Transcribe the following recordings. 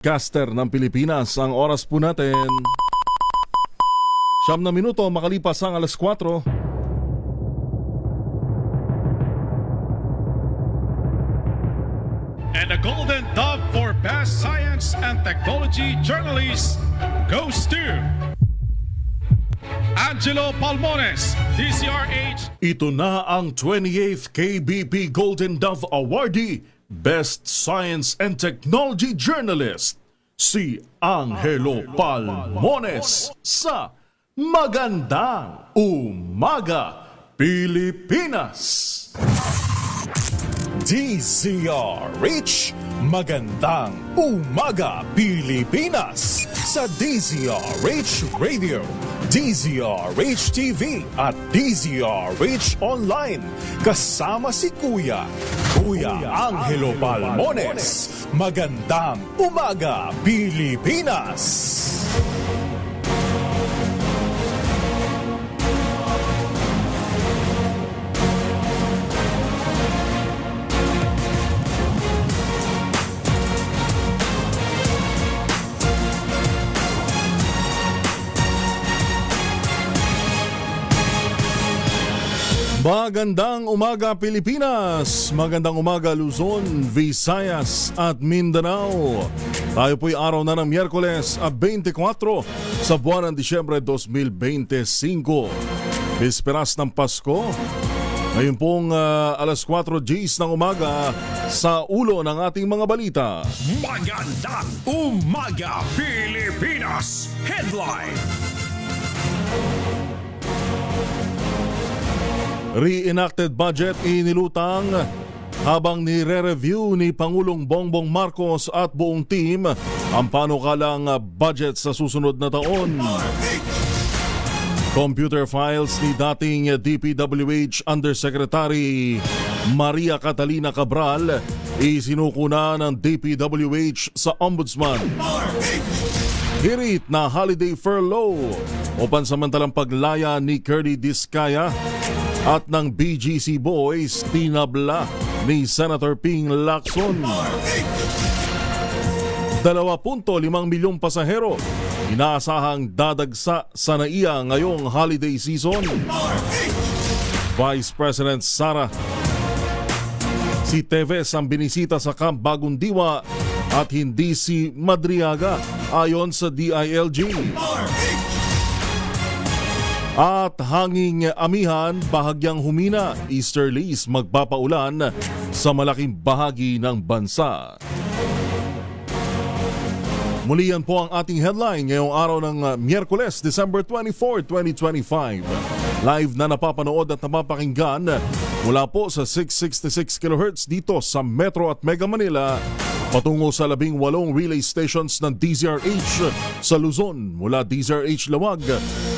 Caster ng Pilipinas. Ang oras po natin 9 na minuto makalipas ang alas 4. And the Golden Dove for Best Science and Technology Journalist goes to Angelo Palmones, DCRH. Ito na ang 28th KBP Golden Dove Awardee, Best Science and Technology Journalist, si Angelo Palmones sa Magandang Umaga, Pilipinas! DZRH, Magandang Umaga, Pilipinas! Sa DZRH Radio, DZRH TV at DZRH Online. Kasama si Kuya Angelo Palmones. Magandang Umaga, Pilipinas! Magandang umaga Pilipinas, magandang umaga Luzon, Visayas at Mindanao. Tayo po'y araw na ng Miyerkules 24 sa buwan ng Disyembre 2025. Bisperas ng Pasko. Ngayon pong alas 4 Gs ng umaga sa ulo ng ating mga balita. Magandang Umaga, Pilipinas! Headline! Re-enacted budget inilutang habang nire-review ni Pangulong Bongbong Marcos at buong team ang panukalang budget sa susunod na taon. Computer files ni dating DPWH Undersecretary Maria Catalina Cabral isinuko na ng DPWH sa Ombudsman. Hirit na holiday furlough o pansamantalang paglaya ni Curly Discaya at ng BGC Boys tinabla ni Senator Ping Lacson. 2.5 milyong pasahero inaasahang dadagsa sa NAIA ngayong holiday season. Vice President Sara si Teves ang binisita sa Camp Bagong Diwa at hindi si Madriaga ayon sa DILG. At hanging amihan, bahagyang humina, easterlies magpapaulan sa malaking bahagi ng bansa. Muli yan po ang ating headline ngayong araw ng Miyerkules, December 24, 2025. Live na napapanood at napapakinggan mula po sa 666 kHz dito sa Metro at Mega Manila patungo sa 18 relay stations ng DZRH sa Luzon mula DZRH Lawag,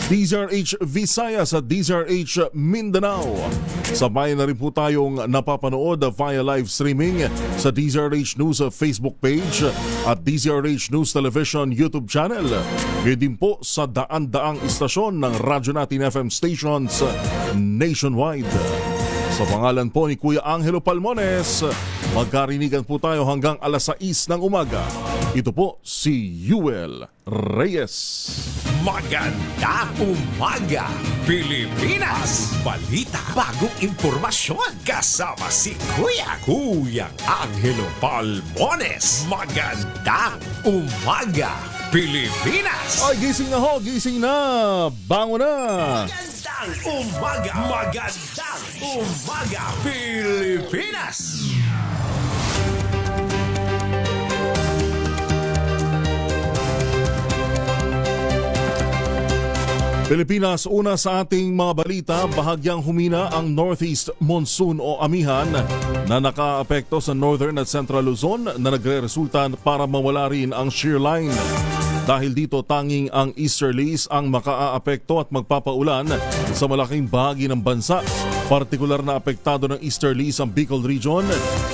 DZRH Visayas at DZRH Mindanao. Sabay na rin po tayong napapanood via live streaming sa DZRH News Facebook page at DZRH News Television YouTube channel. Ngayon din po sa daan-daang istasyon ng radyo natin FM stations nationwide. Sa pangalan po ni Kuya Angelo Palmones, magkarinigan po tayo hanggang alas 6 ng umaga. Ito po si Yuel Reyes. Magandang Umaga, Pilipinas! Balita, bagong impormasyon. Kasama si Kuya Angelo Palmones. Magandang Umaga, Pilipinas! Ay, gising na ho, gising na! Bango na! Magandang Umaga, Pilipinas! Pilipinas, una sa ating mga balita, bahagyang humina ang northeast monsoon o amihan na nakaapekto sa northern at central Luzon na nagre-resulta para mawala rin ang shear line. Dahil dito tanging ang easterlies ang makaaapekto at magpapaulan sa malaking bahagi ng bansa. Partikular na apektado ng easterlies ang Bicol Region,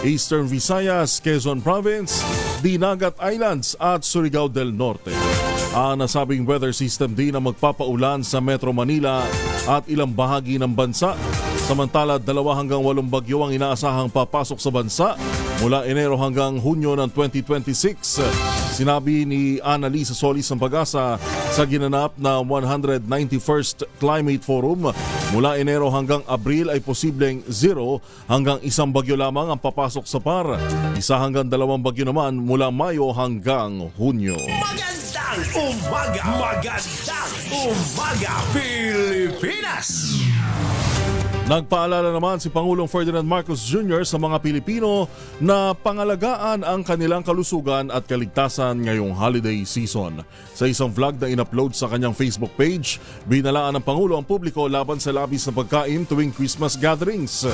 Eastern Visayas, Quezon Province, Dinagat Islands at Surigao del Norte. Ang nasabing weather system din ang magpapaulan sa Metro Manila at ilang bahagi ng bansa. Samantala, 2 hanggang 8 bagyo ang inaasahang papasok sa bansa mula Enero hanggang Hunyo ng 2026. Sinabi ni Annalisa Solis ng Pag-asa sa ginanap na 191st Climate Forum, mula Enero hanggang Abril ay posibleng 0 hanggang 1 bagyo lamang ang papasok sa PAR. 1 hanggang 2 bagyo naman mula Mayo hanggang Hunyo. Magandang umaga! Magandang umaga, Pilipinas! Nagpaalala naman si Pangulong Ferdinand Marcos Jr. sa mga Pilipino na pangalagaan ang kanilang kalusugan at kaligtasan ngayong holiday season. Sa isang vlog na in-upload sa kanyang Facebook page, binalaan ng Pangulo ang publiko laban sa labis na pagkain tuwing Christmas gatherings.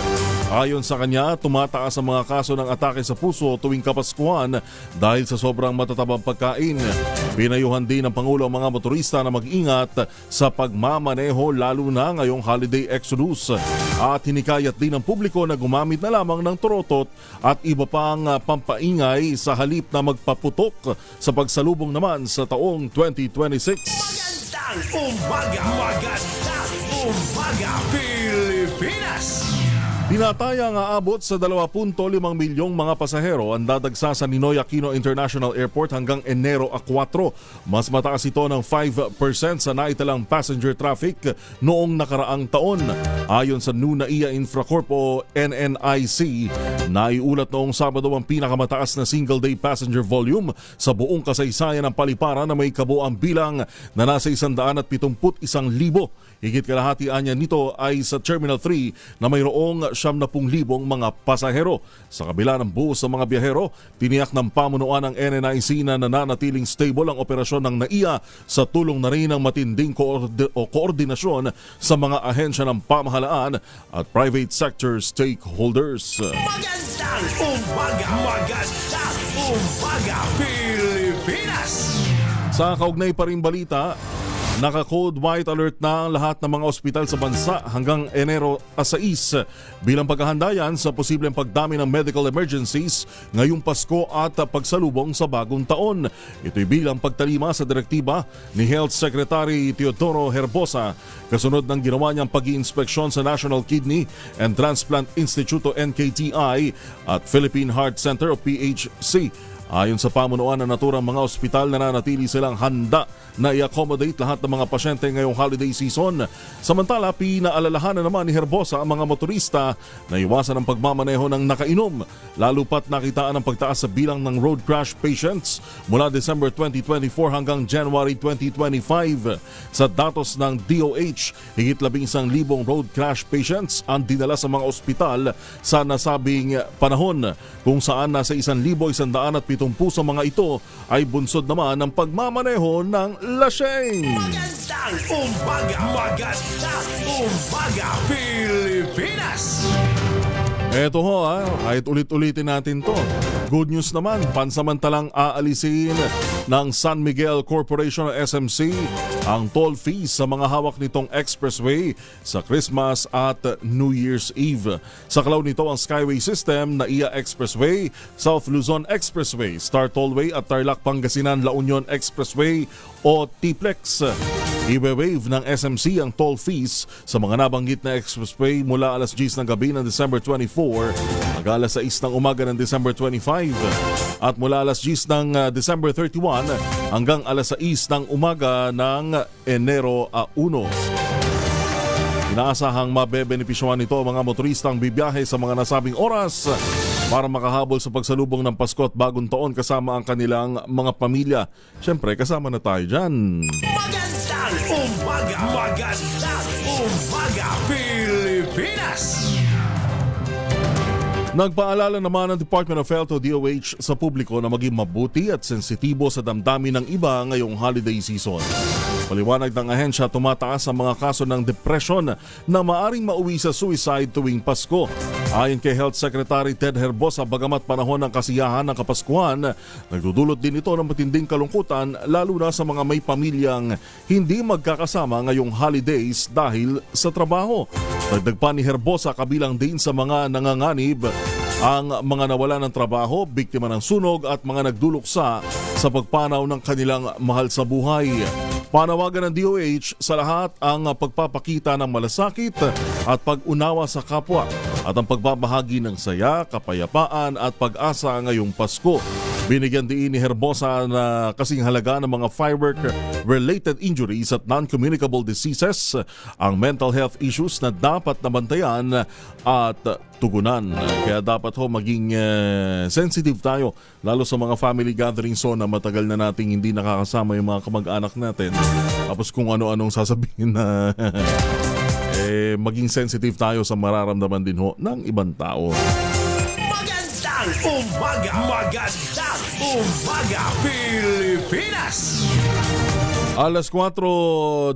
Ayon sa kanya, tumataas ang mga kaso ng atake sa puso tuwing Kapaskuhan dahil sa sobrang matatabang pagkain. Pinayuhan din ng Pangulo ang mga motorista na mag-ingat sa pagmamaneho lalo na ngayong holiday exodus. At hinikayat din ng publiko na gumamit na lamang ng torotot at iba pang pampaingay sa halip na magpaputok sa pagsalubong naman sa taong 2026. Magandang umaga! Magandang umaga, Pilipinas! Tinatayang aabot sa 2.5 milyong mga pasahero ang dadagsa sa Ninoy Aquino International Airport hanggang Enero 4. Mas mataas ito ng 5% sa naitalang passenger traffic noong nakaraang taon. Ayon sa NUNAIA Infracorp o NNIC, naiulat noong Sabado ang pinakamataas na single-day passenger volume sa buong kasaysayan ng paliparan na may kabuang bilang na nasa 171,000. Higit kalahati anya nito ay sa Terminal 3 na mayroong 70,000 mga pasahero. Sa kabila ng buhos sa mga biyahero, tiniyak ng pamunuan ng NNIC na nananatiling stable ang operasyon ng NAIA sa tulong na rin ng matinding koordinasyon sa mga ahensya ng pamahalaan at private sector stakeholders. Magandang umaga! Magandang umaga, Pilipinas! Sa kaugnay pa rin balita, naka-code white alert na ang lahat ng mga ospital sa bansa hanggang Enero 6 bilang paghahanda yan sa posibleng pagdami ng medical emergencies ngayong Pasko at pagsalubong sa bagong taon. Ito'y bilang pagtalima sa direktiba ni Health Secretary Teodoro Herbosa kasunod ng ginawa niyang pag-iinspeksyon sa National Kidney and Transplant Institute o NKTI at Philippine Heart Center o PHC. Ayon sa pamunuan ng naturang mga ospital, nananatili silang handa na i-accommodate lahat ng mga pasyente ngayong holiday season. Samantala, pinaalalahanan naman ni Herbosa ang mga motorista na iwasan ang pagmamaneho ng nakainom, lalo pat nakitaan ang pagtaas sa bilang ng road crash patients mula December 2024 hanggang January 2025. Sa datos ng DOH, higit 11,000 road crash patients ang dinala sa mga ospital sa nasabing panahon, kung saan nasa 1,170 sa mga ito ay bunsod naman ng pagmamaneho ng lasing. Magandang umaga! Magandang umaga, Pilipinas! Eto ho kahit ulit-ulitin natin to. Good news naman, pansamantalang aalisin ng San Miguel Corporation o SMC ang toll fees sa mga hawak nitong expressway sa Christmas at New Year's Eve. Sa kalaw nito ang Skyway System, NAIA Expressway, South Luzon Expressway, Star Tollway at Tarlac Pangasinan La Union Expressway o TPLEX. I-waive ng SMC ang toll fees sa mga nabanggit na expressway mula alas 10 ng gabi ng December 24 hanggang alas 6 ng umaga ng December 25 at mula alas 10 ng December 31 hanggang alas 6 ng umaga ng Enero 1. Inaasahang mabebenepisyohan nito ang mga motoristang bibiyahe sa mga nasabing oras para makahabol sa pagsalubong ng Pasko at Bagong Taon kasama ang kanilang mga pamilya. Siyempre, kasama na tayo dyan. Magandang umaga! Magandang umaga, Pilipinas! Nagpaalala naman ang Department of Health o DOH sa publiko na maging mabuti at sensitibo sa damdamin ng iba ngayong holiday season. Paliwanag ng ahensya, tumataas ang mga kaso ng depression na maaring mauwi sa suicide tuwing Pasko. Ayon kay Health Secretary Ted Herbosa, bagamat panahon ng kasiyahan ng Kapaskuhan, nagdudulot din ito ng matinding kalungkutan lalo na sa mga may pamilyang hindi magkakasama ngayong holidays dahil sa trabaho. Dagdag pa ni Herbosa, kabilang din sa mga nanganganib ang mga nawala ng trabaho, biktima ng sunog at mga nagduluksa sa pagpanaw ng kanilang mahal sa buhay. Panawagan ng DOH sa lahat ang pagpapakita ng malasakit at pag-unawa sa kapwa at ang pagbabahagi ng saya, kapayapaan at pag-asa ngayong Pasko. Binigyan din ni Herbosa na kasing halaga ng mga firework-related injuries at non-communicable diseases ang mental health issues na dapat nabantayan at tugunan. Kaya dapat maging sensitive tayo lalo sa mga family gatherings na matagal na nating hindi nakakasama yung mga kamag-anak natin. Tapos kung ano-anong sasabihin na maging sensitive tayo sa mararamdaman din ng ibang tao. Magandang umaga, Pilipinas! Alas 4:19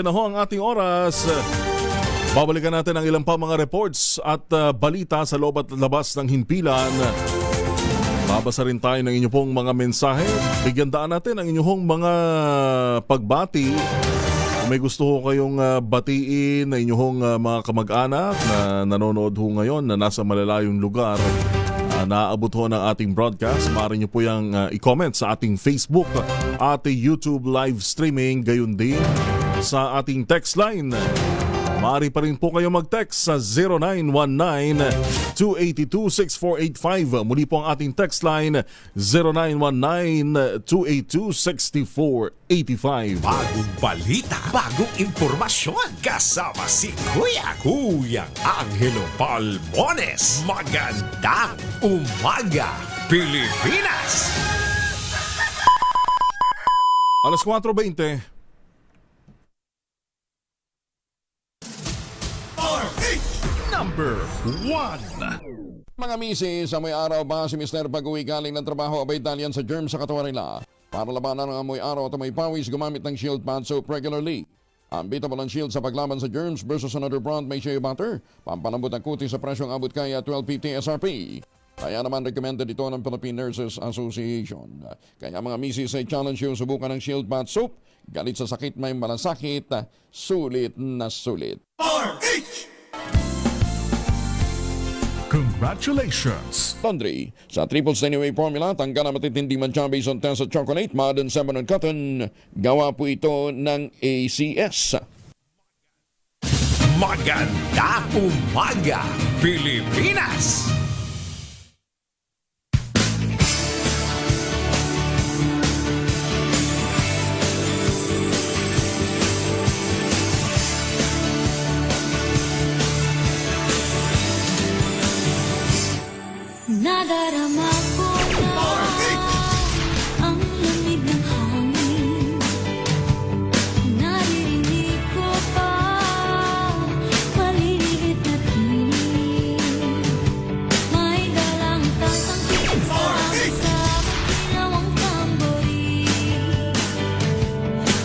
na ang ating oras. Babalikan natin ang ilang pa mga reports at balita sa loob at labas ng himpilan. Babasa rin tayo ng inyong pong mga mensahe. Bigyan daan natin ang inyong mga pagbati. Kung may gusto ho kayong batiin na inyong mga kamag-anak na nanonood ho ngayon na nasa malalayong lugar, naaabot ho ng ating broadcast, maaari nyo po yung i-comment sa ating Facebook at YouTube live streaming, gayon din sa ating text line. Maaari pa rin po kayo mag-text sa 0919-282-6485. Muli po ang ating text line 0919-282-6485. Bagong balita, bagong impormasyon. Kasama si Kuyang Angelo Palmones. Magandang umaga, Pilipinas! Alas 4:20. Number 1. Mga misis, sa may araw ba si Mr. pag-uwi galing ng trabaho abay dalian sa germs sa katawan nila? Para labanan ang amoy araw at may pawis, gumamit ng Shield Pad Soap regularly. Unbeatable ang Shield sa paglaban sa germs versus another brand may shea butter. Pampalambot ang kutis sa presyong abot kaya 12.50 SRP. Kaya naman recommended ito ng Philippine Nurses Association. Kaya mga misis ay challenge yung subukan ng Shield Pad Soap. Galit sa sakit may malasakit, sulit na sulit. Congratulations! Laundry. Sa Triple Stay formula, tanggal na matitindi mancha based on test at chocolate, modern salmon and cotton. Gawa po ito ng ACS. Magandang umaga, Pilipinas! Nadarama ko na ang lamig ng hangin. Naririnig ko pa maliliit na tinig. May dalang tasang pinig sa magilawang tambori.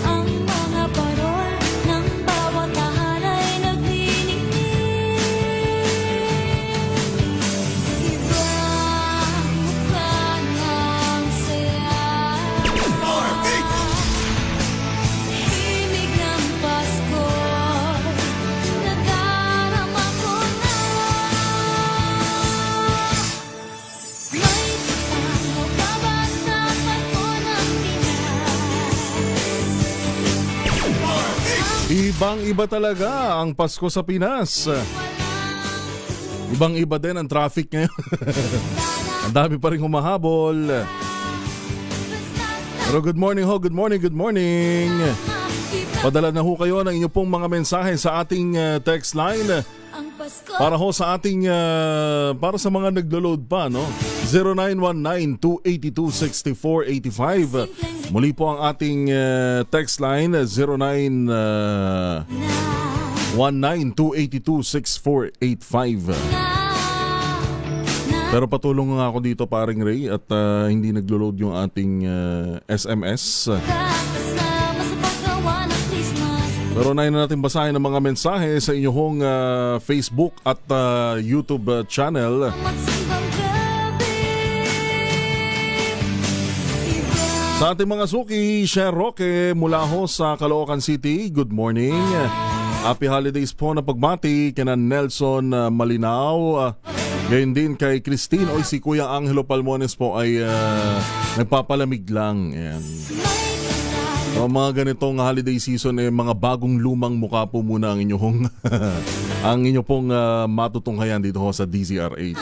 Ang mga parol ng bawat tahan ay nagniningning. Ibang-iba talaga ang Pasko sa Pinas. Ibang-iba din ang traffic ngayon. Ang dami pa rin humahabol. Pero good morning ho, good morning, good morning. Padala na ho kayo ng inyong pong mga mensahe sa ating text line. Para ho sa ating, para sa mga naglo-load pa, no? 0919-282-6485. Muli po ang ating text line, 0919-282-6485. Pero patulong nga ako dito, paring Ray, at hindi naglo-load yung ating SMS. Pero unahin na natin basahin ang mga mensahe sa inyong Facebook at YouTube channel. Sa ating mga suki, Sher Roque mula ho sa Caloocan City, good morning. Happy holidays po na pagbati kina Nelson Malinaw. Ngayon din kay Christine, oy si Kuya Angelo Palmones po ay nagpapalamig lang. Ayan. So, mga ganitong holiday season, mga bagong lumang mukha po muna ang inyong ang inyong pong matutunghayan dito ho sa DZRH.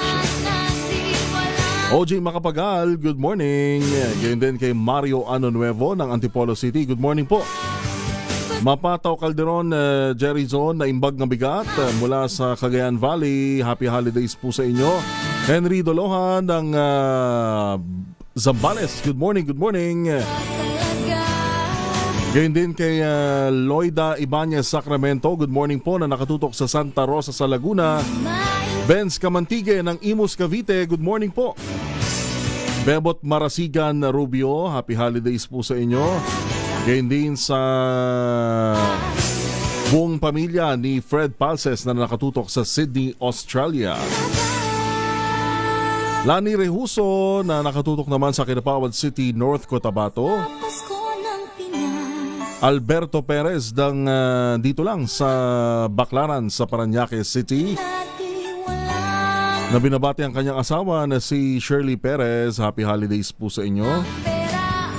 OJ Makapagal, good morning. Ganyan din kay Mario Ano Nuevo ng Antipolo City. Good morning po. Mapataw Calderon, Jerry Zone na imbag ng bigat mula sa Cagayan Valley. Happy holidays po sa inyo. Henry Dolohan ng Zambales. Good morning, good morning. Talaga Ganyan din kay Loida Ibanez Sacramento. Good morning po na nakatutok sa Santa Rosa sa Laguna. Benz Kamantige ng Imus Cavite. Good morning po. Bebot Marasigan Rubio. Happy holidays po sa inyo. Ganyan din sa buong pamilya ni Fred Palses na nakatutok sa Sydney, Australia. Lani Rehuso na nakatutok naman sa Kinapawad City, North Cotabato. Pasko ng Pinas. Alberto Perez ng dito lang sa Baclaran sa Parañaque City. Dati walang Na binabati ang kanyang asawa na si Shirley Perez. Happy holidays po sa inyo. pera.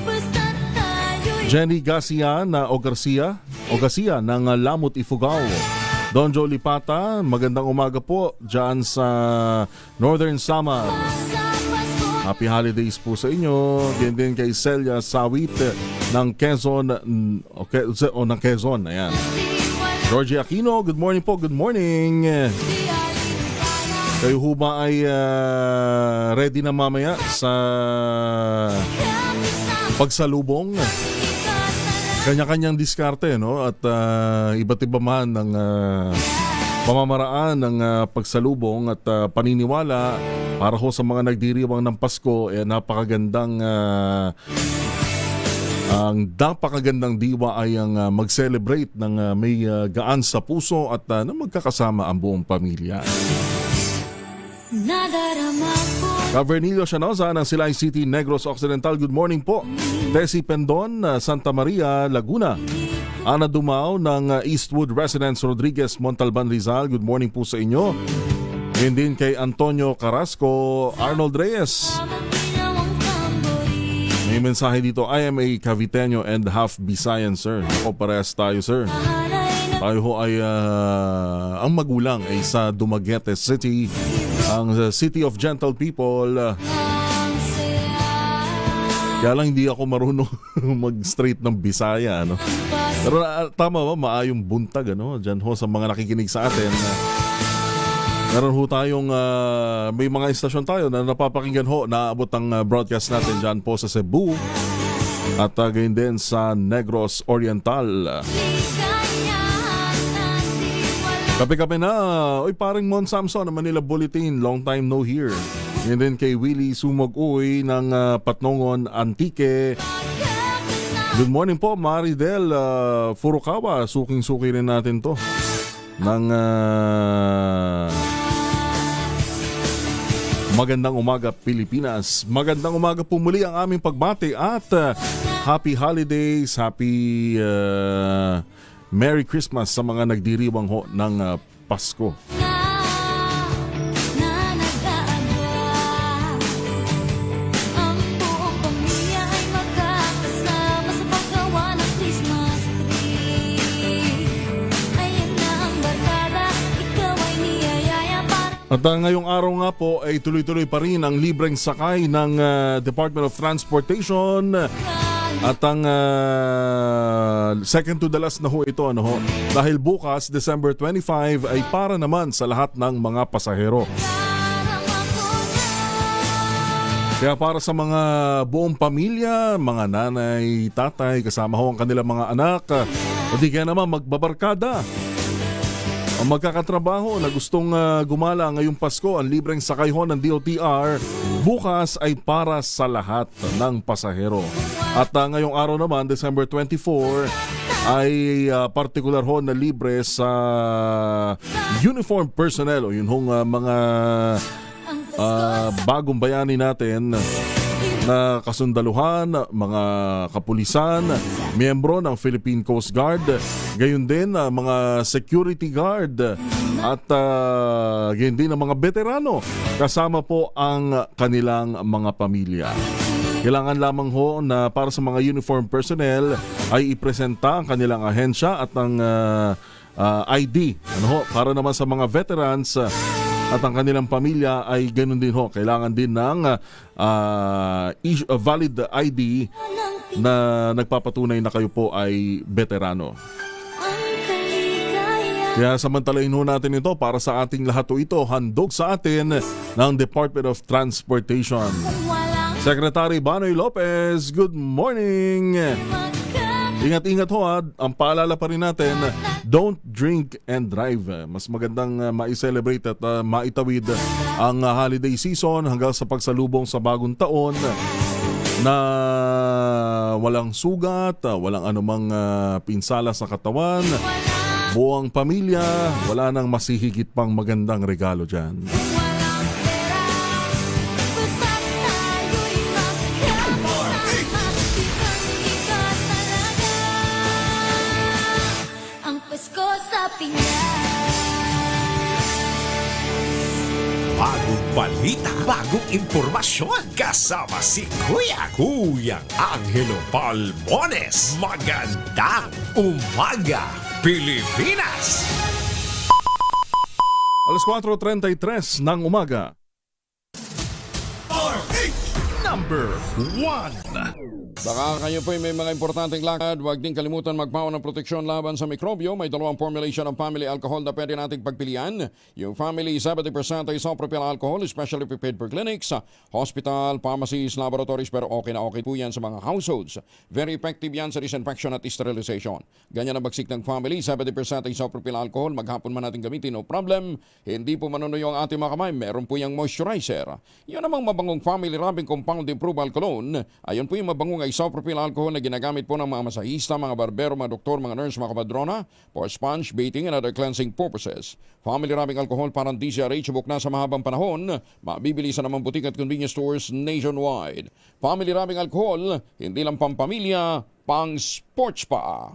Basta tayo'y Jenny Garcia na o Garcia ng Lamut Ifugao. Don Joe Lipata, magandang umaga po dyan sa Northern Samar. sa Pasko. Happy holidays po sa inyo. Diyan din kay Celia Sawit ng Quezon. Ng Quezon, ayan. Di walang Georgie Aquino, good morning po, good morning. di alintana. Kayo ho ba ay ready na mamaya sa Kami sa pagsalubong? ika talaga. Kanya-kanyang diskarte, no? At iba't iba man ng pamamaraan ng pagsalubong at paniniwala para ho sa mga nagdiriwang ng Pasko. Napakagandang ang napakagandang diwa ay ang mag-celebrate ng may gaan sa puso at na magkakasama ang buong pamilya. Nadarama ko Cavernillo Sianoza ng Silay City, Negros Occidental. Good morning po. Tessie Pendon, Santa Maria, Laguna. Ana Dumao ng Eastwood Residence Rodriguez, Montalban, Rizal. Good morning po sa inyo. Ngayon din kay Antonio Carrasco, Arnold Reyes. ang ginawang tambori. May mensahe dito, I am a Caviteño and half Bisayan, sir. Ako, parehas tayo, sir. Mahalay na Tayo ho ay ang magulang ay sa Dumaguete City, ang City of Gentle People. ang saya. Kaya lang hindi ako marunong mag-straight ng Bisaya, ano. Pasko Pero tama ba, maayong buntag, ano, dyan ho sa mga nakikinig sa atin. Meron ho tayong, may mga istasyon tayo na napapakinggan ho, naabot ang broadcast natin dyan po sa Cebu at gayon din sa Negros Oriental. liganyahan na di walang Kape-kape na. Uy, paring Mon Samson ng Manila Bulletin. Long time no hear. Yan din kay Willie Sumog-uy ng Patnongon Antique. Good morning po, Maridel Furukawa. Suking-suki rin natin to. Ng Magandang umaga, Pilipinas. Magandang umaga po muli ang aming pagbati at happy holidays, happy Merry Christmas sa mga nagdiriwang ho ng Pasko. na nag-aalala. Ang buong pamilya ay magkakasama sa paggawa ng Christmas tree. Ayun na ang barkada, ikaw ay niyayaya para At ngayong araw nga po ay tuloy-tuloy pa rin ang libreng sakay ng Department of Transportation. At ang second to the last na ho ito, ano ho, dahil bukas, December 25, ay para naman sa lahat ng mga pasahero. darama ko na. Kaya para sa mga buong pamilya, mga nanay, tatay, kasama ho ang kanilang mga anak, o di kaya naman magbabarkada, o magkakatrabaho na gustong gumala ngayong Pasko, ang libreng sakay ho ng DOTR, bukas ay para sa lahat ng pasahero. At ngayong araw naman, December 24, ay partikular ho na libre sa uniform personnel o yun hong mga Ang Pasko bagong bayani natin na kasundaluhan, mga kapulisan, miyembro ng Philippine Coast Guard, gayon din mga security guard at gayon din ang mga veterano kasama po ang kanilang mga pamilya. Kailangan lamang ho na para sa mga uniform personnel ay ipresenta ang kanilang ahensya at ang ID. Ano ho, para naman sa mga veterans, at ang kanilang pamilya ay ganun din ho. Kailangan din ng valid ID na nagpapatunay na kayo po ay veterano. Ang kaligaya. Kaya samantalahin ho natin ito para sa ating lahat ho ito. Handog sa atin ng Department of Transportation. Walang Secretary Banoy Lopez, good morning! Ingat-ingat ho ha. Ang paalala pa rin natin, don't drink and drive. Mas magandang ma-celebrate at maitawid ang holiday season hanggang sa pagsalubong sa bagong taon na walang sugat, walang anumang pinsala sa katawan, buong pamilya, wala nang masihigit pang magandang regalo dyan. walang pera. Basta't tayo'y magkakasama. Ibang-iba talaga ang Pasko sa Pinas. Bagong balita, bagong impormasyon. Kasama si Kuyang Angelo Palmones. Magandang umaga, Pilipinas! Alas 4:33 ng umaga. Number 1. Baka kayo po may mga importanteng lakad, huwag din kalimutan magpaon ng proteksyon laban sa mikrobyo. May dalawang formulation ng family alcohol na pwede nating pagpilian. Yung family 70% isopropyl alcohol, especially prepared for clinics, hospital, pharmacies, laboratories, pero okay na okay po yan sa mga households. Very effective yan sa disinfection at sterilization. Ganyan ang bagsik ng family, 70% isopropyl alcohol, maghapon man natin gamitin, no problem. Hindi po manunuyo ang ating mga kamay, meron po yung moisturizer. Yun namang mabangong family rubbing compound improved alcohol. Ayun po yung mabangong isopropyl alcohol na ginagamit po ng mga masahista, mga barbero, mga doktor, mga nurse, mga kapadrona for sponge, bathing, and other cleansing purposes. Family rubbing alcohol parang DCRH subok na sa mahabang panahon. Mabibili sa namang butik at convenience stores nationwide. Family rubbing alcohol, hindi lang pampamilya, pang sports pa.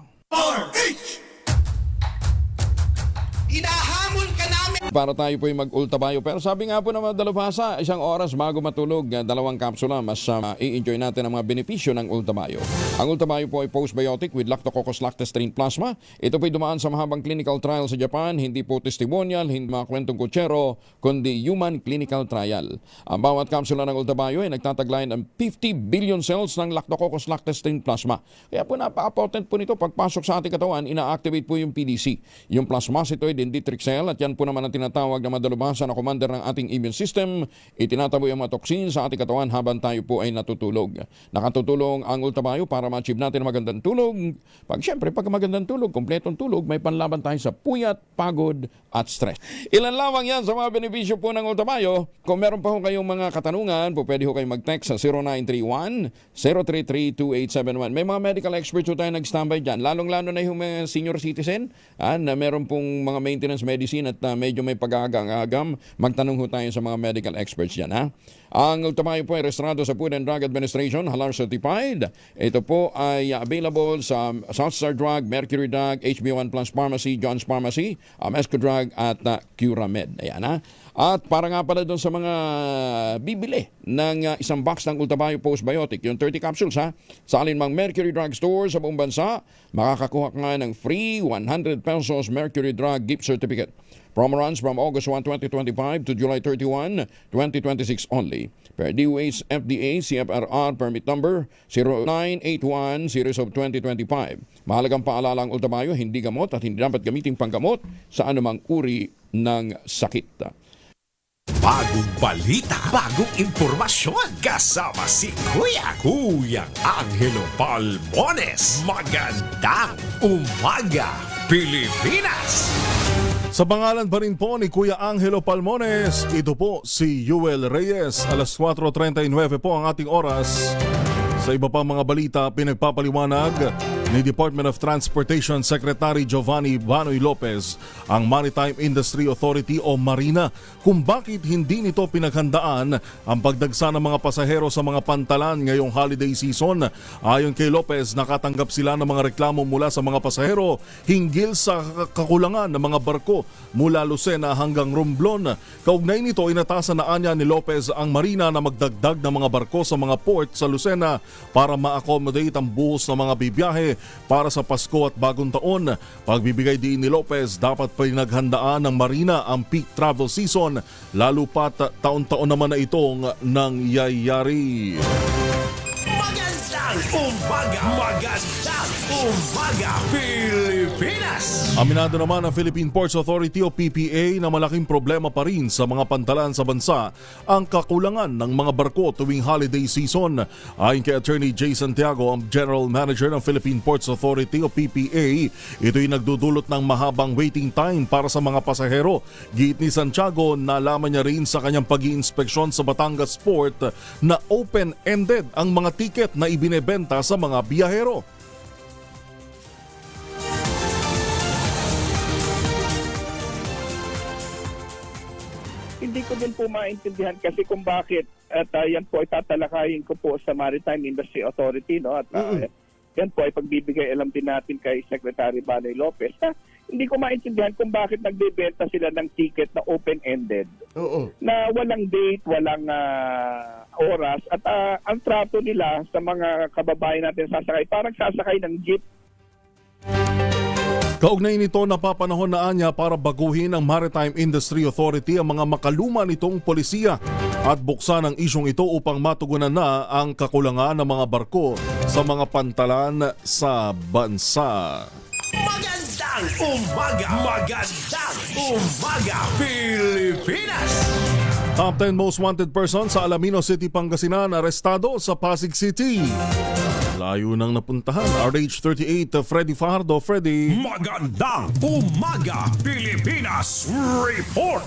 Inahamon ka namin! Para tayo po mag-ultabayo. Pero sabi nga po ng mga dalubhasa, 1 oras bago matulog, 2 kapsula, mas i-enjoy natin ang mga benepisyo ng ultabayo. Ang ultabayo po ay postbiotic with Lactococcus lactestrin plasma. Ito po ay dumaan sa mahabang clinical trial sa Japan. Hindi po testimonial, hindi mga kwentong kutsero, kundi human clinical trial. Ang bawat kapsula ng ultabayo ay nagtataglayan ng 50 billion cells ng Lactococcus lactestrin plasma. Kaya po napaka-potent po nito. Pagpasok sa ating katawan, ina-activate po yung PDC. Yung plasmacytoid dendritic cell, at yan po naman ang tinatawag na madalubhasa na commander ng ating immune system. Itinataboy ang mga toxin sa ating katawan habang tayo po ay natutulog. Nakatutulong ang ultabayo para ma-achieve natin ang magandang tulog. Siyempre, pag magandang tulog, kompletong tulog, may panlaban tayo sa puyat, pagod, at stress. Ilan lamang yan sa mga benepisyo po ng ultabayo. Kung meron pa ho kayong mga katanungan, po pwede ho kayong mag-text sa 0931-033-2871. May mga medical experts ho tayo nag-standby dyan. Lalong-lalo na yung mga senior citizen na meron pong mga maintenance medicine at medyo may pag-agam, magtanong ho tayo sa mga medical experts dyan. Ha? Ang ultabayo po ay registrado sa Food and Drug Administration, halal certified. Ito po ay available sa Southstar Drug, Mercury Drug, HB1 Plus Pharmacy, John's Pharmacy, Esco Drug at Curamed. Ayan ha. At para nga pala doon sa mga bibili ng isang box ng Ultabayo Postbiotic, yung 30 capsules ha, sa alinmang Mercury Drug Store sa buong bansa, makakakuha ka nga ng free 100 pesos Mercury Drug gift certificate. Promo runs from August 1, 2025 to July 31, 2026 only. Per DOH FDA CFRR permit number 0981 series of 2025. Mahalagang paalala ang Ultabayo, hindi gamot at hindi dapat gamitin panggamot sa anumang uri ng sakit. Bagong balita, bagong impormasyon. Kasama si Kuyang Angelo Palmones. Magandang umaga, Pilipinas! Sa pangalan pa rin po ni Kuya Angelo Palmones, ito po si Yuel Reyes. Alas 4:39 po ang ating oras. Sa iba pang mga balita, pinagpapaliwanag ni Department of Transportation Secretary Giovanni Banoy Lopez ang Maritime Industry Authority o Marina kung bakit hindi nito pinaghandaan ang pagdagsa ng mga pasahero sa mga pantalan ngayong holiday season. Ayon kay Lopez, nakatanggap sila ng mga reklamo mula sa mga pasahero hinggil sa kakulangan ng mga barko mula Lucena hanggang Romblon. Kaugnay nito, inatasan na anya ni Lopez ang Marina na magdagdag ng mga barko sa mga port sa Lucena para ma-accommodate ang buhos ng mga bibiyahe para sa Pasko at Bagong Taon. Pagbibigay din ni Lopez, dapat pinaghandaan ng Marina ang peak travel season, lalo pat taon-taon naman na itong nangyayari. Magandang umaga! Magandang umaga, Pilipinas! Aminado naman ang Philippine Ports Authority o PPA na malaking problema pa rin sa mga pantalan sa bansa ang kakulangan ng mga barko tuwing holiday season. Ayon kay Attorney Jay Santiago, ang General Manager ng Philippine Ports Authority o PPA, ito'y nagdudulot ng mahabang waiting time para sa mga pasahero. Giit ni Santiago, nalaman niya rin sa kanyang pag-iinspeksyon sa Batangas Port na open-ended ang mga tiket na ibinebenta sa mga biyahero. Hindi ko din po maintindihan kasi kung bakit at yan po ay tatalakayin ko po sa Maritime Industry Authority, no? At yan po ay pagbibigay alam din natin kay Secretary Banoy Lopez. Hindi ko maintindihan kung bakit nagbebenta sila ng ticket na open-ended. Na walang date, walang oras at ang trato nila sa mga kababayan natin sasakay, parang sasakay ng jeep. Kaugnay nito, napapanahon na anya para baguhin ng Maritime Industry Authority ang mga makaluma nitong polisiya at buksan ang isyong ito upang matugunan na ang kakulangan ng mga barko sa mga pantalan sa bansa. Magandang umaga! Magandang umaga, Pilipinas! Top 10 most wanted person sa Alaminos City, Pangasinan, arestado sa Pasig City. Layo nang napuntahan. RH38, Freddy Fajardo. Freddy. Magandang umaga, Pilipinas! Report!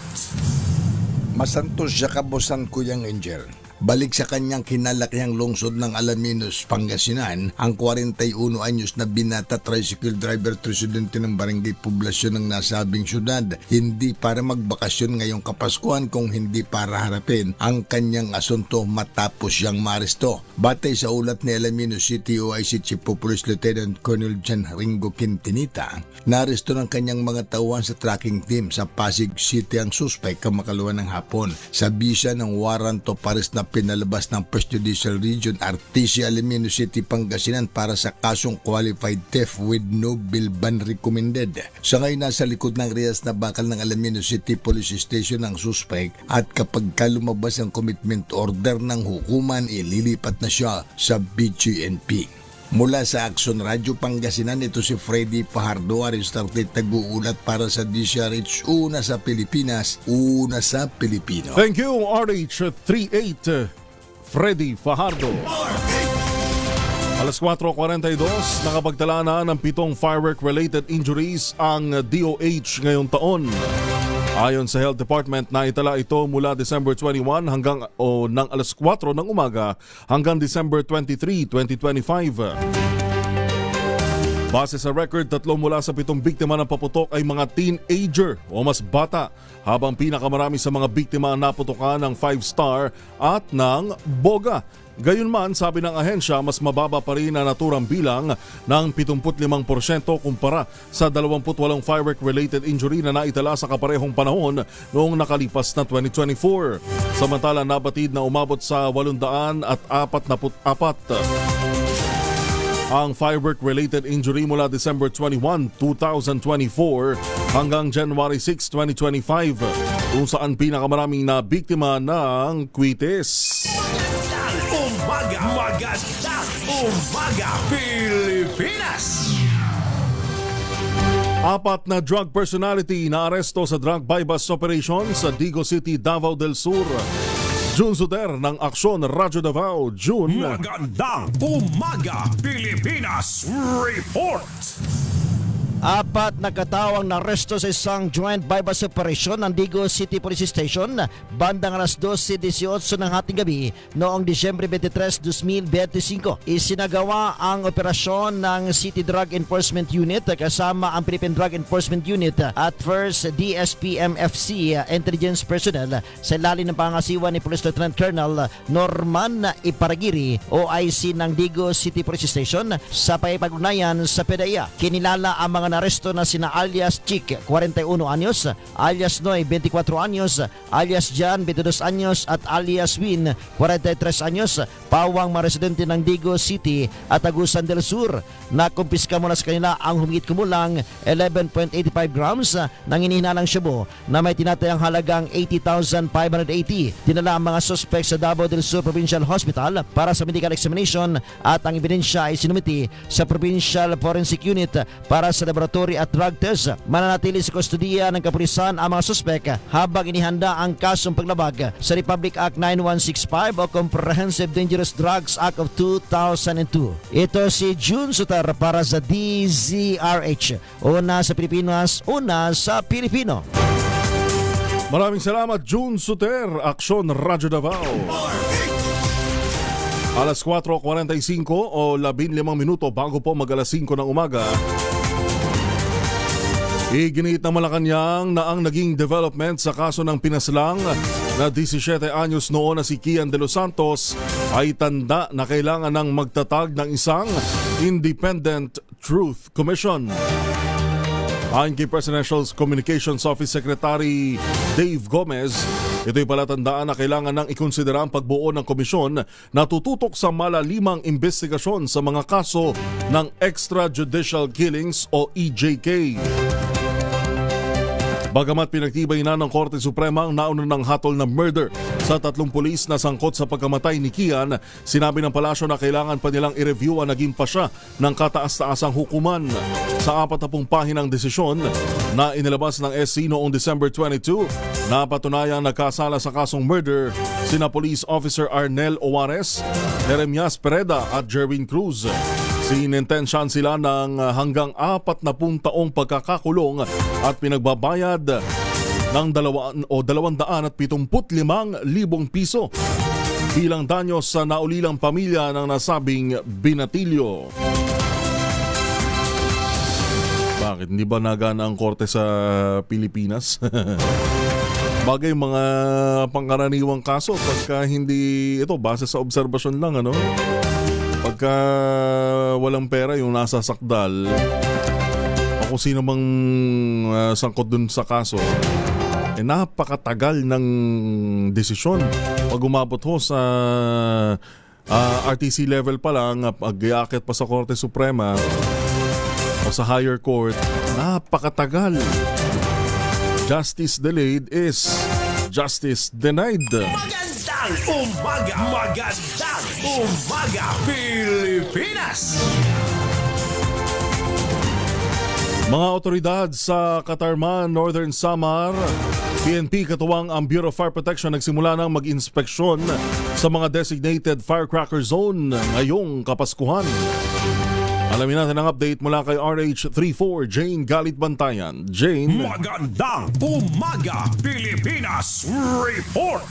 Masantos siya kabusan Kuyang Angel. Balik sa kanyang kinalakiang lungsod ng Alaminos, Pangasinan, ang 41 anyos na binata tricycle driver residente ng barangay poblasyon ng nasabing syudad, hindi para magbakasyon ngayong Kapaskuhan kung hindi para harapin ang kanyang asunto matapos siyang maaresto. Batay sa ulat ni Alaminos City OIC Chief of Police Lieutenant Colonel Jan Ringo Quintinita, naaresto ng kanyang mga tauhan sa tracking team sa Pasig City ang suspect kamakaluan ng hapon sa bisa ng warrant of arrest na pinalabas ng First Judicial Region RTC Alaminos City, Pangasinan para sa kasong qualified theft with no bail ban recommended. Sa ngayon nasa likod ng rehas na bakal ng Alaminos City Police Station ang suspect at kapag lumabas ang commitment order ng hukuman, ililipat na siya sa BGNP. Mula sa Action Radio Pangasinan, ito si Freddy Fajardo, Aristarted, tag-uulat para sa DCRH, una sa Pilipinas, una sa Pilipino. Thank you, RH38, Freddy Fajardo. Alas 4:42, nakapagtala na ng 7 firework-related injuries ang DOH ngayong taon. Ayon sa Health Department, naitala ito mula December 21 ng alas 4 ng umaga hanggang December 23, 2025. Base sa record, 3 mula sa 7 biktima ng paputok ay mga teenager o mas bata, habang pinakamarami sa mga biktima ang naputokan ng 5-star at ng boga. Gayunman, sabi ng ahensya, mas mababa pa rin ang naturang bilang ng 75% kumpara sa 28 firework-related injury na naitala sa kaparehong panahon noong nakalipas na 2024. Samantala, nabatid na umabot sa 844 ang firework-related injury mula December 21, 2024 hanggang January 6, 2025, kung saan pinakamaraming na biktima ng kwitis. Magandang umaga, Pilipinas! 4 na drug personality na aresto sa drug buy-bust operation sa Digo City, Davao del Sur. June Suder ng Aksyon Radyo Davao. June. Magandang umaga, Pilipinas! Report! 4 na katawang naresto sa isang joint buy-bust operation ng Digo City Police Station bandang alas 12:18 ng hating gabi noong Disyembre 23, 2025. Isinagawa ang operasyon ng City Drug Enforcement Unit kasama ang Philippine Drug Enforcement Unit at 1st DSPMFC Intelligence Personnel sa ilalim ng pangasiwa ni Police Lieutenant Colonel Norman Iparagiri, OIC ng Digo City Police Station, sa pakikipag-ugnayan sa PDEA. Kinilala ang mga mga naresto na sina alias Chick, 41 anyos, alias Noy, 24 anyos, alias Jan, 22 anyos at alias Win, 43 anyos, pawang mga residente ng Digo City at Agusan del Sur. Nakumpiska mula sa kanila ang humigit kumulang 11.85 grams ng inihinalang shabu na may tinatayang halagang 80,580. Dinala ang mga suspect sa Davao del Sur Provincial Hospital para sa medical examination at ang ebidensya ay sinumiti sa Provincial Forensic Unit para sa laboratory at drug test. Mananatili sa kustudiya ng kapulisan ang mga suspect habang inihanda ang kasong paglabag sa Republic Act 9165 o Comprehensive Dangerous Drugs Act of 2002. Ito si June Sutar para sa DZRH. Una sa Pilipinas, una sa Pilipino. Maraming salamat, June Suter, Aksyon Radyo Davao. Alas 4:45 o 15 minuto bago po mag alas 5 ng umaga. Iginiit ng Malacanang na ang naging development sa kaso ng pinaslang na 17 anyos noon na si Kian De Los Santos ay tanda na kailangan ng magtatag ng isang Independent Truth Commission. Ayon kay Presidential Communications Office Secretary Dave Gomez, ito'y palatandaan na kailangan nang ikonsidera ang pagbuo ng komisyon na tututok sa malalimang investigasyon sa mga kaso ng extrajudicial killings o EJK. Bagamat pinagtibay na ng Korte Suprema ang nauna ng hatol na murder sa 3 pulis na sangkot sa pagkamatay ni Kian, sinabi ng palasyo na kailangan pa nilang i-review ang naging pasya ng kataas-taasang hukuman. Sa 40 pahinang desisyon na inilabas ng SC noong December 22, napatunayang nagkasala sa kasong murder sina Police Officer Arnel Owares, Jeremias Pereda at Jerwin Cruz. Sinintensyahan sila ng hanggang 40 taong pagkakakulong at pinagbabayad ng 275,000 piso bilang danyo sa naulilang pamilya ng nasabing binatilyo. Bakit? Hindi ba nagana ang korte sa Pilipinas? Bagay mga pangkaraniwang kaso pagka hindi ito base sa obserbasyon lang, ano? Pagka walang pera yung nasa sakdal o kung sino mang sangkot dun sa kaso, napakatagal ng desisyon. Pag umabot ho sa RTC level pa lang, pag-iakit pa sa Korte Suprema o sa higher court, napakatagal. Justice delayed is justice denied. Magandang umaga! Magandang umaga, Pilipinas! Mga otoridad sa Katarman, Northern Samar, PNP katuwang ang Bureau of Fire Protection nagsimula ng mag-inspeksyon sa mga designated firecracker zone ngayong Kapaskuhan. Alamin natin ang update mula kay RH34 Jane Galit Bantayan. Jane. Magandang umaga, Pilipinas! Report!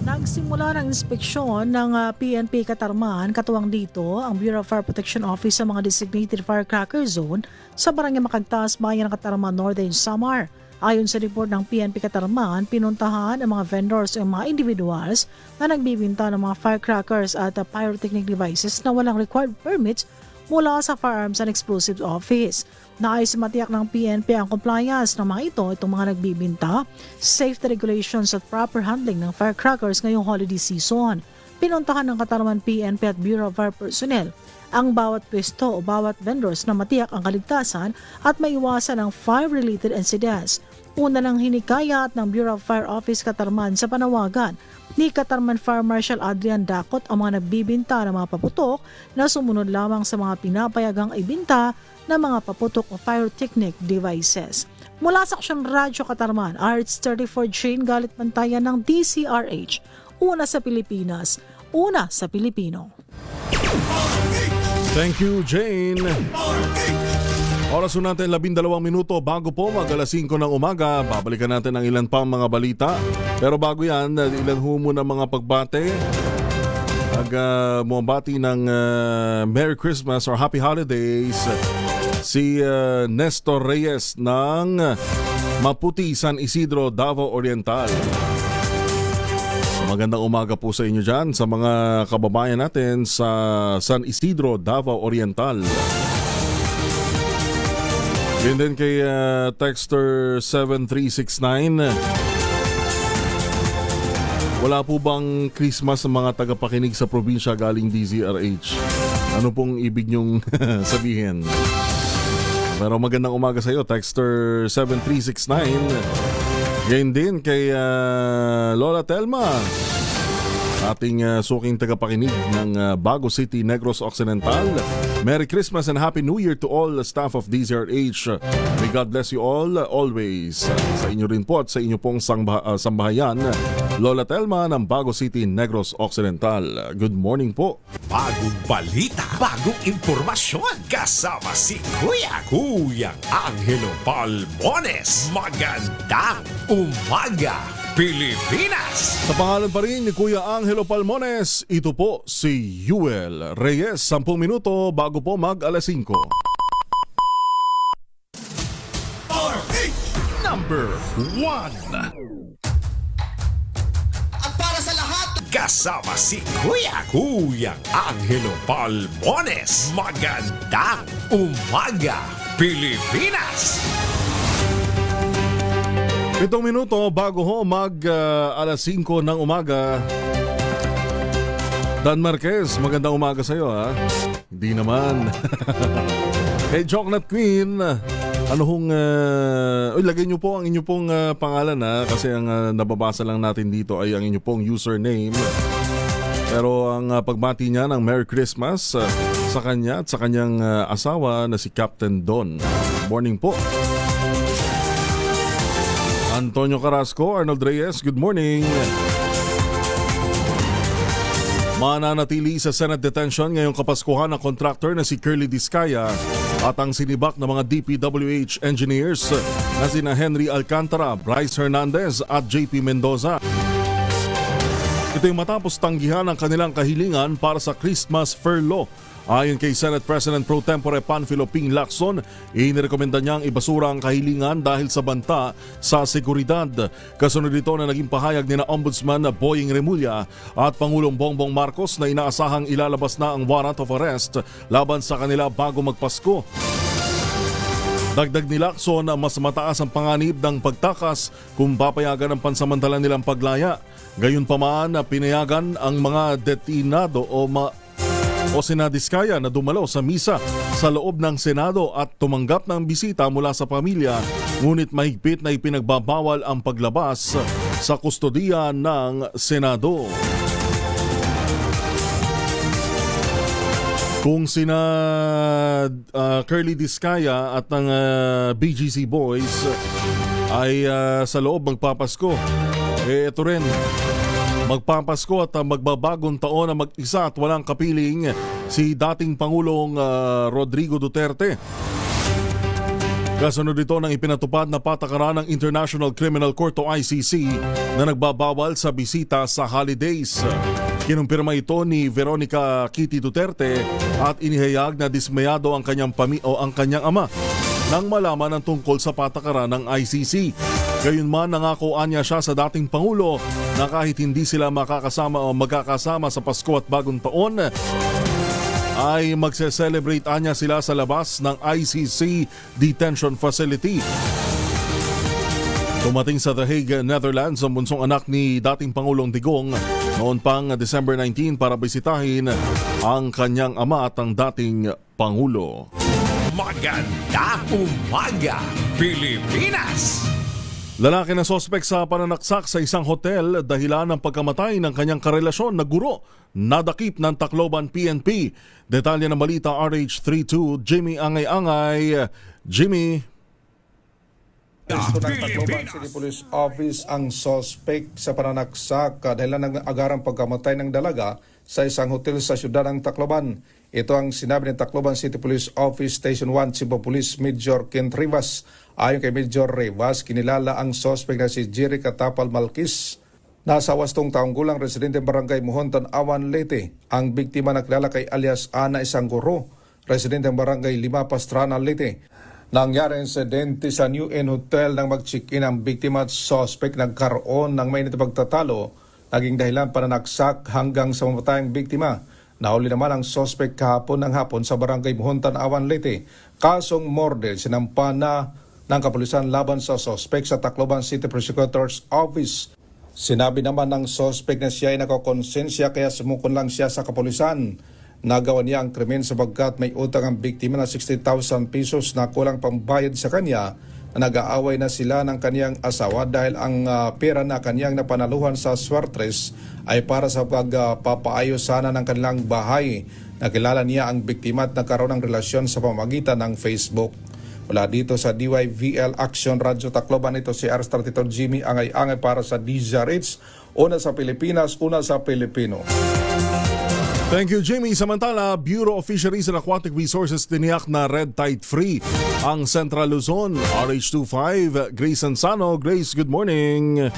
Nagsimula ng inspeksyon ng PNP Katarman, katuwang dito ang Bureau of Fire Protection Office sa mga designated firecracker zone sa Barangay Makagtas, Bayan ng Katarman, Northern Samar. Ayon sa report ng PNP Katarman, pinuntahan ang mga vendors o mga individuals na nagbibinta ng mga firecrackers at pyrotechnic devices na walang required permits mula sa Firearms and Explosives Office. Nais matiyak ng PNP ang compliance ng mga itong mga nagbibinta, safety regulations at proper handling ng firecrackers ngayong holiday season. Pinuntahan ng Katarman PNP at Bureau of Fire Personnel ang bawat pwesto o bawat vendors na matiyak ang kaligtasan at maiwasan ang fire-related incidents. Una ng hinikayat ng Bureau of Fire Office Katarman sa panawagan ni Katarman Fire Marshal Adrian Dacot ang mga nagbibinta ng mga paputok na sumunod lamang sa mga pinapayagang ibinta ng mga paputok o pyrotechnic devices. Mula sa Aksyon Radyo Katarman, RH34 Jane Galit Bantayan ng DCRH. Una sa Pilipinas, una sa Pilipino. Thank you, Jane. Oras natin 12 minuto bago po mag alas 5 ng umaga. Babalikan natin ang ilan pang mga balita. Pero bago yan, ilan ho muna mga pagbate. Bumabati ng Merry Christmas or Happy Holidays si Nestor Reyes ng Maputi, San Isidro, Davao Oriental. Magandang umaga po sa inyo dyan sa mga kababayan natin sa San Isidro, Davao Oriental. Yun din kay Texter 7369. Wala po bang Christmas sa mga tagapakinig sa probinsya galing DZRH? Ano pong ibig nyong sabihin? Pero magandang umaga sa iyo, Texter 7369. Ngayon din kay Lola Telma, ating suking tagapakinig ng Bago City, Negros Occidental. Merry Christmas and Happy New Year to all the staff of DZRH. May God bless you all always. Sa inyo rin po at sa inyo pong sambahayan, Lola Telma ng Bago City, Negros Occidental. Good morning po. Bagong balita, bagong impormasyon. Kasama si Kuyang Angelo Palmones. Magandang umaga, Pilipinas! Sa pangalan pa rin ni Kuya Angelo Palmones, ito po si Yuel Reyes. 10 minuto bago po mag alas 5. Number 1. Kasama si Kuyang Angelo Palmones. Magandang umaga, Pilipinas! 7 minuto bago ho mag alas 5 ng umaga. Dan Marquez, magandang umaga sa iyo ha. Hindi naman. Hey Chocolate Queen, ano hong lagay niyo po ang inyo pong pangalan ha, kasi ang nababasa lang natin dito ay ang inyo pong username. Pero ang pagbati niya ng Merry Christmas sa kanya at sa kanyang asawa na si Captain Don. Morning po. Antonio Carrasco, Arnold Reyes, good morning. Mananatili sa Senate detention ngayong Kapaskuhan ang contractor na si Curly Discaya at ang sinibak ng mga DPWH engineers na sina Henry Alcantara, Bryce Hernandez at JP Mendoza. Ito'y matapos tanggihan ang kanilang kahilingan para sa Christmas furlough. Ayon kay Senate President Pro Tempore Panfilo Ping Lacson, inirekomenda niyang ibasura ang kahilingan dahil sa banta sa seguridad. Kasunod dito na naging pahayag ni na Ombudsman Boying Remulla at Pangulong Bongbong Marcos na inaasahang ilalabas na ang warrant of arrest laban sa kanila bago magpasko. Dagdag ni Lacson na mas mataas ang panganib ng pagtakas kung papayagan ang pansamantala nilang paglaya. Gayunpaman, pinayagan ang mga detinado o sinadiskaya na dumalo sa misa sa loob ng Senado at tumanggap ng bisita mula sa pamilya, ngunit mahigpit na ipinagbabawal ang paglabas sa kustodiya ng Senado. Kung sina Curly Discaya at ang BGC Boys ay sa loob magpapasko, ito rin, magpapasko at magbabagong taon na mag-isa at walang kapiling si dating Pangulong Rodrigo Duterte. Kasunod dito ng ipinatupad na patakaran ng International Criminal Court o ICC na nagbabawal sa bisita sa holidays. Kinumpirma ito ni Veronica Kitty Duterte at inihayag na dismayado ang kanyang ama nang malaman ang tungkol sa patakaran ng ICC. Gayunman, nangakoan niya siya sa dating Pangulo na kahit hindi sila makakasama o magkakasama sa Pasko at Bagong Taon, ay magse-celebrate niya sila sa labas ng ICC Detention Facility. Tumating sa The Hague, Netherlands ang bunsong anak ni dating Pangulong Digong noon pang December 19 para bisitahin ang kanyang ama at ang dating Pangulo. Magandang umaga, Pilipinas! Lalaki na sospek sa pananaksak sa isang hotel dahilan ng pagkamatay ng kanyang karelasyon na guro, nadakip ng Tacloban PNP. Detalye ng balita RH32, Jimmy Angay-Angay. Jimmy. Gusto ng Tacloban City Police Office ang sospek sa pananaksak dahilan ng agarang pagkamatay ng dalaga sa isang hotel sa siyudad ng Tacloban. Ito ang sinabi ng Tacloban City Police Office Station 1 Cebu Police Major Kent Rivas. Ayon kay Major Rivas, kinilala ang sospek na si Jerry Katapal Malkis. Nasa 80 taong gulang, residente Barangay Muhontan, Awan, Leyte. Ang biktima na kilala kay alias Ana Isangguro, residente Barangay Lima, Pastrana, Leyte. Nangyari ang insidente sa New Inn Hotel nang mag-check-in ang biktima at sospek nagkaroon ng mainit na pagtatalo. Naging dahilan pananaksak hanggang sa mamatay ang biktima. Nahuli naman ang sospek kahapon ng hapon sa barangay Muhontan, Awan, Leyte. Kasong morde sinampa na ng kapulisan laban sa sospek sa Tacloban City Prosecutor's Office. Sinabi naman ng sospek na siya ay nakakonsensya kaya sumukon lang siya sa kapulisan. Nagawa niya ang krimen sapagkat may utang ang biktima na 60,000 pesos na kulang pambayad sa kanya. Nag-aaway na sila ng kaniyang asawa dahil ang pera na kaniyang napanaluhan sa Swartres ay para sa pagpapaayos sana ng kanilang bahay. Nakilala niya ang biktima at nagkaroon ng relasyon sa pamamagitan ng Facebook. Mula dito sa DYVL Action Radyo Tacloban, ito si R32 Jimmy Angay-Angay para sa DZRH. Una sa Pilipinas, una sa Pilipino. Thank you, Jimmy. Samantala, Bureau of Fisheries and Aquatic Resources tiniyak na red tide free ang Central Luzon. RH25, Grace Ansano. Grace, good morning.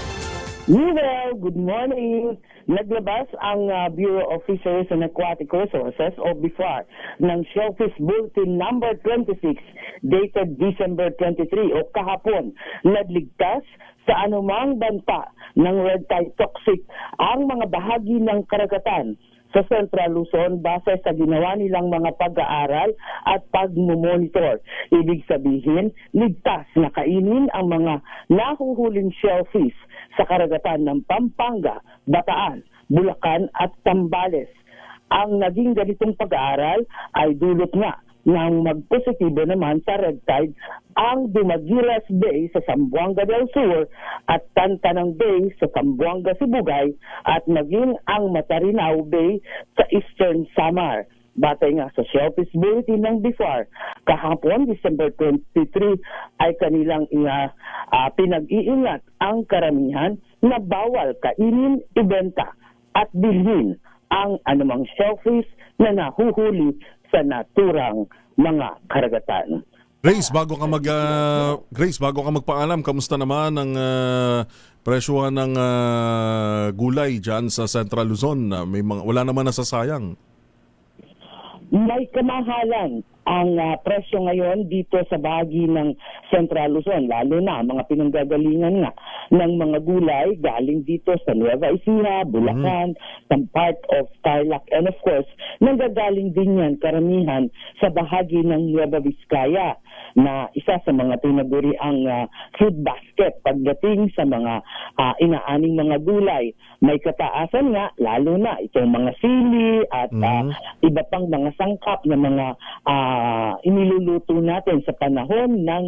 Well, good morning. Naglabas ang Bureau of Fisheries and Aquatic Resources o BIFAR ng Shellfish Bulletin number 26 dated December 23 o kahapon. Nagligtas sa anumang banta ng red tide toxic ang mga bahagi ng karagatan sa Central Luzon base sa ginawa nilang mga pag-aaral at pag-monitor. Ibig sabihin, ligtas na kainin ang mga nahuhuling shellfish sa karagatan ng Pampanga, Bataan, Bulacan at Zambales. Ang naging ganitong pag-aaral ay dulot nga ng magpositibo naman sa red tide ang Dumaguilas Bay sa Zamboanga del Sur at Tantanang Bay sa Zamboanga, Sibugay at maging ang Matarinaw Bay sa Eastern Samar. Batay nga sa Shellfish Bulletin ng BIFAR, kahapon December 23 ay kanilang pinag-iingat ang karamihan na bawal kainin, ibenta at bilhin ang anumang shellfish na nahuhuli sa naturang mga karagatan. Grace, bago ka magpaalam, kamusta naman ang presyohan ng gulay diyan sa Central Luzon? Wala naman nasasayang. May kamahalan ang presyo ngayon dito sa bahagi ng Central Luzon, lalo na mga pinanggagalingan nga ng mga gulay galing dito sa Nueva Ecija, Bulacan, some part of Tarlac, and of course, nanggagaling din yan karamihan sa bahagi ng Nueva Vizcaya na isa sa mga tinaguri ang food basket pagdating sa mga inaaning mga gulay. May kataasan nga, lalo na itong mga sili at iba pang mga sangkap na mga iniluluto natin sa panahon ng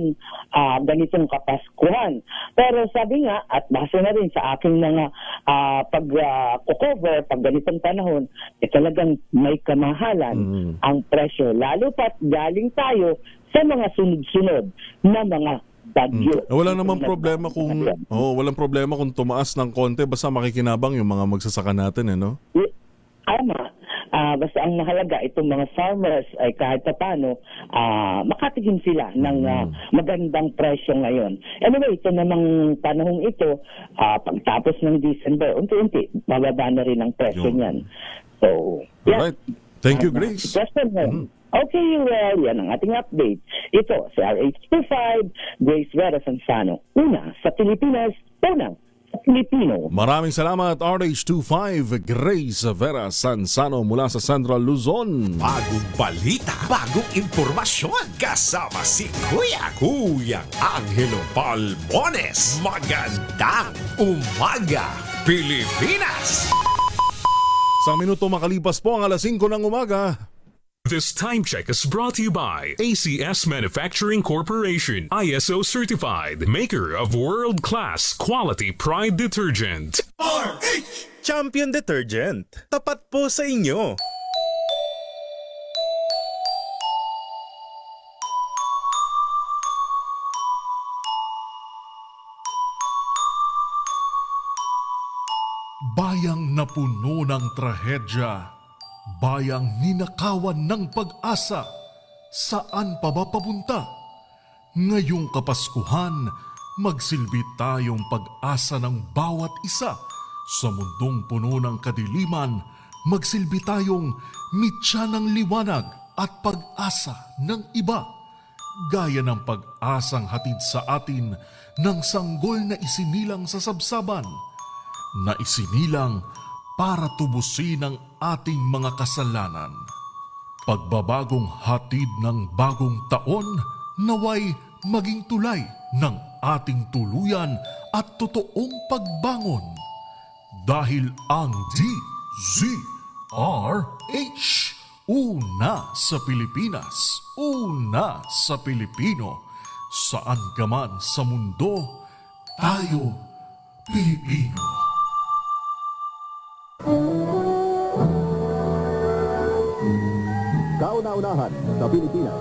ganitong Kapaskuhan. Pero sabi nga, at base na rin sa aking mga pag-cover pag ganitong panahon, talagang may kamahalan ang presyo. Lalo pat galing tayo sa mga sunod-sunod na mga bagyo. Wala namang problema walang problema kung tumaas ng konti, basta makikinabang yung mga magsasaka natin, no? Tama. Basta ang mahalaga, itong mga farmers ay kahit paano makatigim sila ng magandang presyo ngayon. Anyway, ito namang panahong ito, pagtapos ng December, unti-unti, bababa na rin ang presyo niyan. So, yeah. Alright. Thank you, Grace. Question mo. Okay, well, yan ang ating update. Ito, si RH25, Grace Vera Sansano. Una sa Pilipinas, unang sa Pilipino. Maraming salamat, RH25, Grace Vera Sansano mula sa Central Luzon. Bagong balita, bagong impormasyon. Kasama si Kuya Angelo Palmones. Magandang umaga, Pilipinas! Sa minuto makalipas po ang 5:00 ng umaga. This time check is brought to you by ACS Manufacturing Corporation, ISO certified, maker of world-class quality Pride detergent. RH Champion Detergent. Tapat po sa inyo. Bayang napuno ng trahedya, bayang ninakawan ng pag-asa, saan pa ba papunta? Ngayong Kapaskuhan, magsilbi tayong pag-asa ng bawat isa. Sa mundong puno ng kadiliman, magsilbi tayong mitya ng liwanag at pag-asa ng iba. Gaya ng pag-asang hatid sa atin ng sanggol na isinilang sa sabsaban, na isinilang para tubusin ang ating mga kasalanan. Pagbabagong hatid ng bagong taon naway maging tulay ng ating tuluyan at totoong pagbangon. Dahil ang DZRH, una sa Pilipinas, una sa Pilipino, saan ka man sa mundo, tayo Pilipino. Kauna-unahan sa Pilipinas.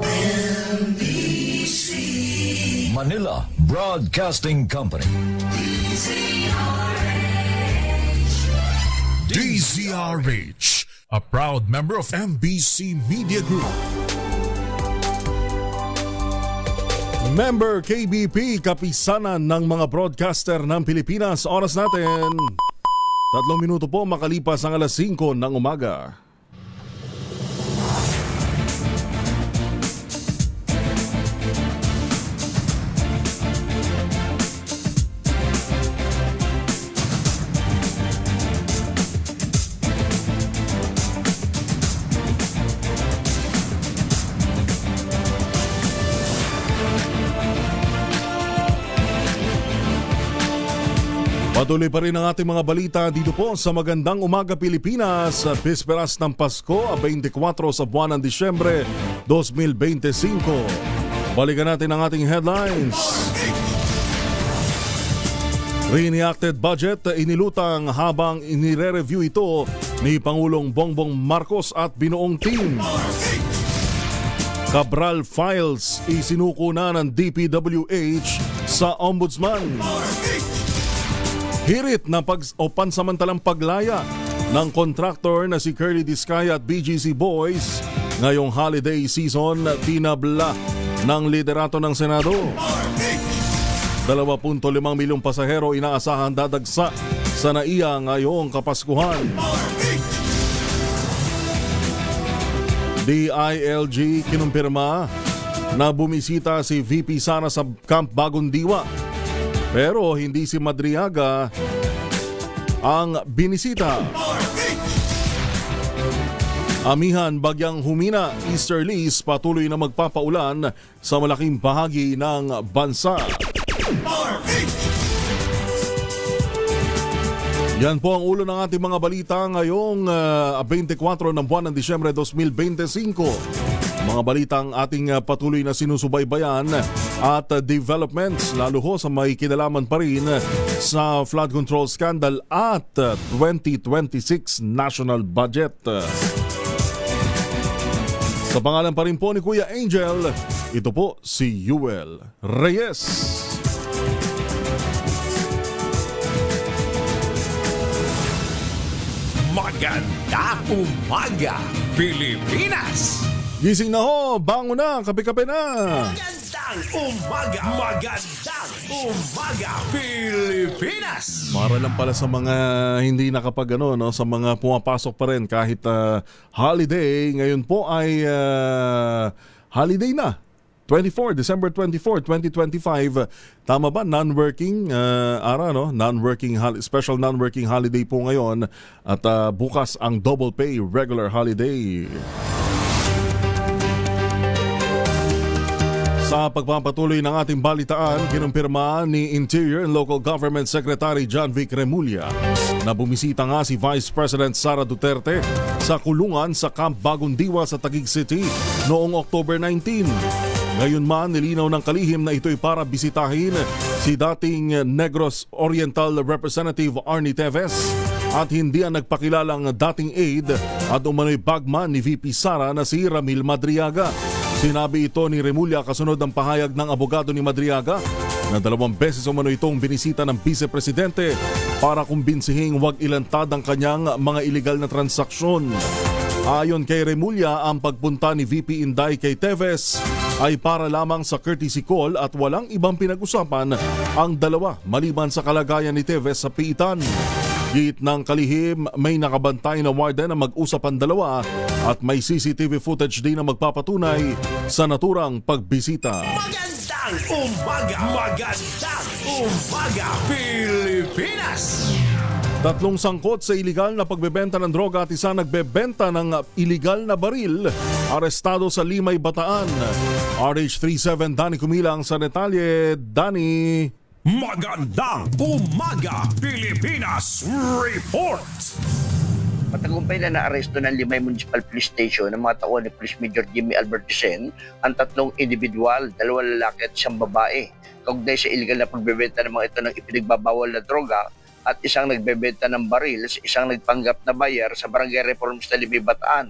Manila Broadcasting Company. DZRH, a proud member of MBC Media Group. Member KBP, kapisanan ng mga broadcaster ng Pilipinas. Oras natin, 3 minuto po makalipas ang alas 5 ng umaga. Patuloy pa rin ang ating mga balita dito po sa Magandang Umaga Pilipinas sa Bisperas ng Pasko, 24 sa buwan ng Disyembre 2025. Balikan natin ang ating headlines. Re-enacted budget inilutang habang inire-review ito ni Pangulong Bongbong Marcos at binuong team. Cabral Files isinuko na ng DPWH sa Ombudsman. Hirit na pansamantalang paglaya ng kontraktor na si Curly Discaya at BGC Boys ngayong holiday season, tinabla ng liderato ng Senado. 2.5 milyong pasahero inaasahan dadagsa sa NAIA ngayong Kapaskuhan. DILG kinumpirma na bumisita si VP Sara sa Camp Bagong Diwa. Pero hindi si Madriaga ang binisita. Amihan bagyang humina, easterlies patuloy na magpapaulan sa malaking bahagi ng bansa. Yan po ang ulo ng ating mga balita ngayong 24 ng buwan ng Disyembre 2025. Mga balitang ating patuloy na sinusubaybayan at developments lalo ho sa may kinalaman pa rin sa flood control scandal at 2026 national budget. Sa pangalan pa rin po ni Kuya Angel, ito po si Yuel Reyes. Magandang umaga, Pilipinas! Gising na ho, bango na, kape-kape na. Magandang umaga, Pilipinas! Para lang pala sa mga hindi nakapag no, sa mga pumapasok pa rin kahit holiday, ngayon po ay holiday na. December 24, 2025. Tama ba? Non-working no? Special non-working holiday po ngayon at bukas ang double pay regular holiday. Sa pagpapatuloy ng ating balitaan, kinumpirma ni Interior and Local Government Secretary John Vic Remulla na bumisita nga si Vice President Sara Duterte sa kulungan sa Camp Bagong Diwa sa Taguig City noong October 19. Ngayon man, nilinaw ng kalihim na ito'y para bisitahin si dating Negros Oriental Representative Arnie Teves at hindi ang nagpakilalang dating aide at umano'y bagman ni VP Sara na si Ramil Madriaga. Sinabi ito ni Remulla kasunod ang pahayag ng abogado ni Madriaga na 2 beses umano itong binisita ng Vice Presidente para kumbinsihin huwag ilantad ang kanyang mga iligal na transaksyon. Ayon kay Remulla, ang pagpunta ni VP Inday kay Teves ay para lamang sa courtesy call at walang ibang pinag-usapan ang dalawa maliban sa kalagayan ni Teves sa piitan. Git ng kalihim, may nakabantay na warden na mag-usap ang dalawa at may CCTV footage din na magpapatunay sa naturang pagbisita. Magandang umaga, Pilipinas! 3 sangkot sa iligal na pagbebenta ng droga at isa nagbebenta ng iligal na baril, arestado sa Limay, Bataan. RH37 Danny Kumilang sa detalye. Danny. Magandang umaga, Pilipinas Report! Matagumpay na naaresto ng Limay Municipal Police Station ng mga tauhan ni Police Major Jimmy Albertisen ang 3 individual, 2 lalaki at 1 babae. Kaugnay sa iligal na pagbebenta ng mga ito ng ipinagbabawal na droga at isang nagbebenta ng baril sa isang nagpanggap na buyer sa Barangay Reformista Limay, Bataan.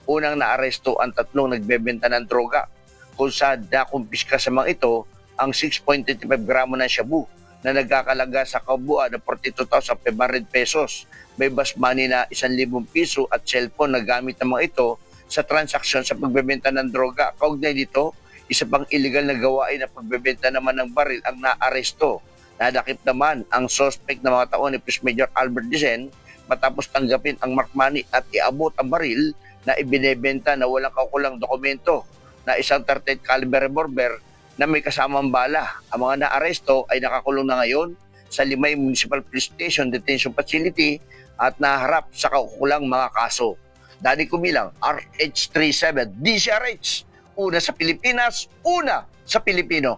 Unang naaresto ang 3 nagbebenta ng droga kung saan nakumpiska sa mga ito ang 6.25 gramo ng shabu na nagkakalaga sa kabuuan ng 42,500 pesos. May bus money na 1,000 piso at cellphone na gamit ng mga ito sa transaksyon sa pagbebenta ng droga. Kaugnay dito, isa pang illegal na gawain na pagbebenta naman ng baril ang naaresto. Nadakip naman ang suspect na mga tauhan ni Police Major Albert Dicen matapos tanggapin ang mark money at iabot ang baril na ibinebenta na walang kaukulang dokumento na isang 38 caliber revolver na may kasamang bala. Ang mga naaresto ay nakakulong na ngayon sa Limay Municipal Police Station Detention Facility at naharap sa kaukulang mga kaso. Danny Kumilang, RH37 DCRH. Una sa Pilipinas, una sa Pilipino.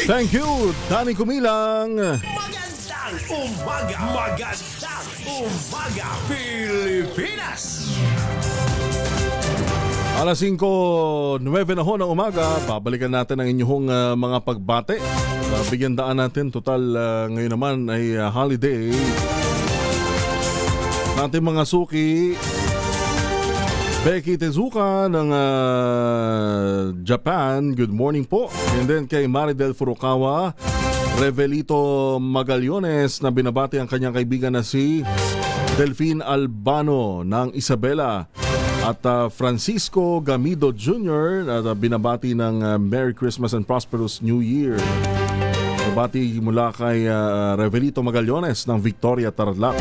Thank you, Danny Kumilang. Magandang umaga, Pilipinas! Alas 5:09 na ho ng umaga, babalikan natin ang inyong mga pagbate. Bigyan daan natin, total ngayon naman ay holiday. Natin mga suki, Becky Tezuka ng Japan, good morning po. And then kay Maridel Furukawa, Revelito Magallones na binabati ang kanyang kaibigan na si Delphine Albano ng Isabela. At Francisco Gamido Jr. na binabati ng Merry Christmas and Prosperous New Year. Binabati mula kay Revelito Magallones ng Victoria, Tarlac.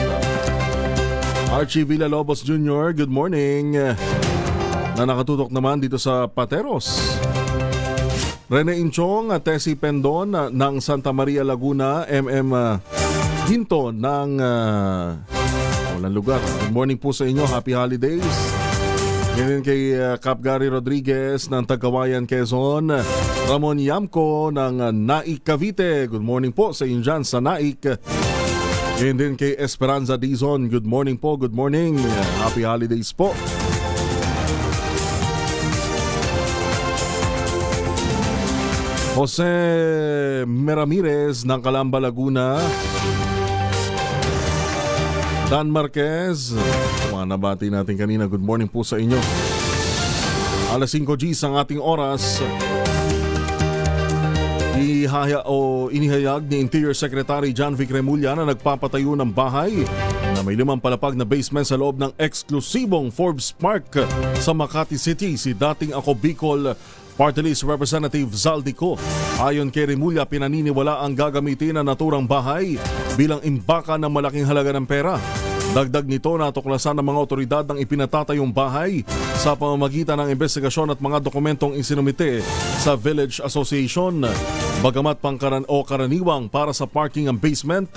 Archie Villalobos Jr., good morning. Na nakatutok naman dito sa Pateros. Rene Inchong at Tessie Pendon ng Santa Maria, Laguna. Hinto ng walang lugar. Good morning po sa inyo. Happy holidays. Ganyan kay Cap Gary Rodriguez ng Tagawayan, Quezon. Ramon Yamco ng Naik, Cavite. Good morning po sa inyo dyan sa Naik. Ganyan din kay Esperanza Dizon. Good morning po, good morning. Happy holidays po. Jose Meramirez ng Calamba, Laguna. Dan Marquez, mga nabati natin kanina, good morning po sa inyo. Alas 5 Gs ang ating oras. Inihayag ni Interior Secretary John Vic Remulla na nagpapatayo ng bahay na may 5 palapag na basement sa loob ng eksklusibong Forbes Park sa Makati City. Si dating Ako Bicol Party List Representative Zaldico. Ayon kay Remulla, pinaniniwala ang gagamitin na naturang bahay bilang imbaka ng malaking halaga ng pera. Dagdag nito, natuklasan ng mga otoridad ng ipinatatayong bahay sa pamamagitan ng investigasyon at mga dokumentong isinumite sa Village Association. Bagamat karaniwang para sa parking ang basement,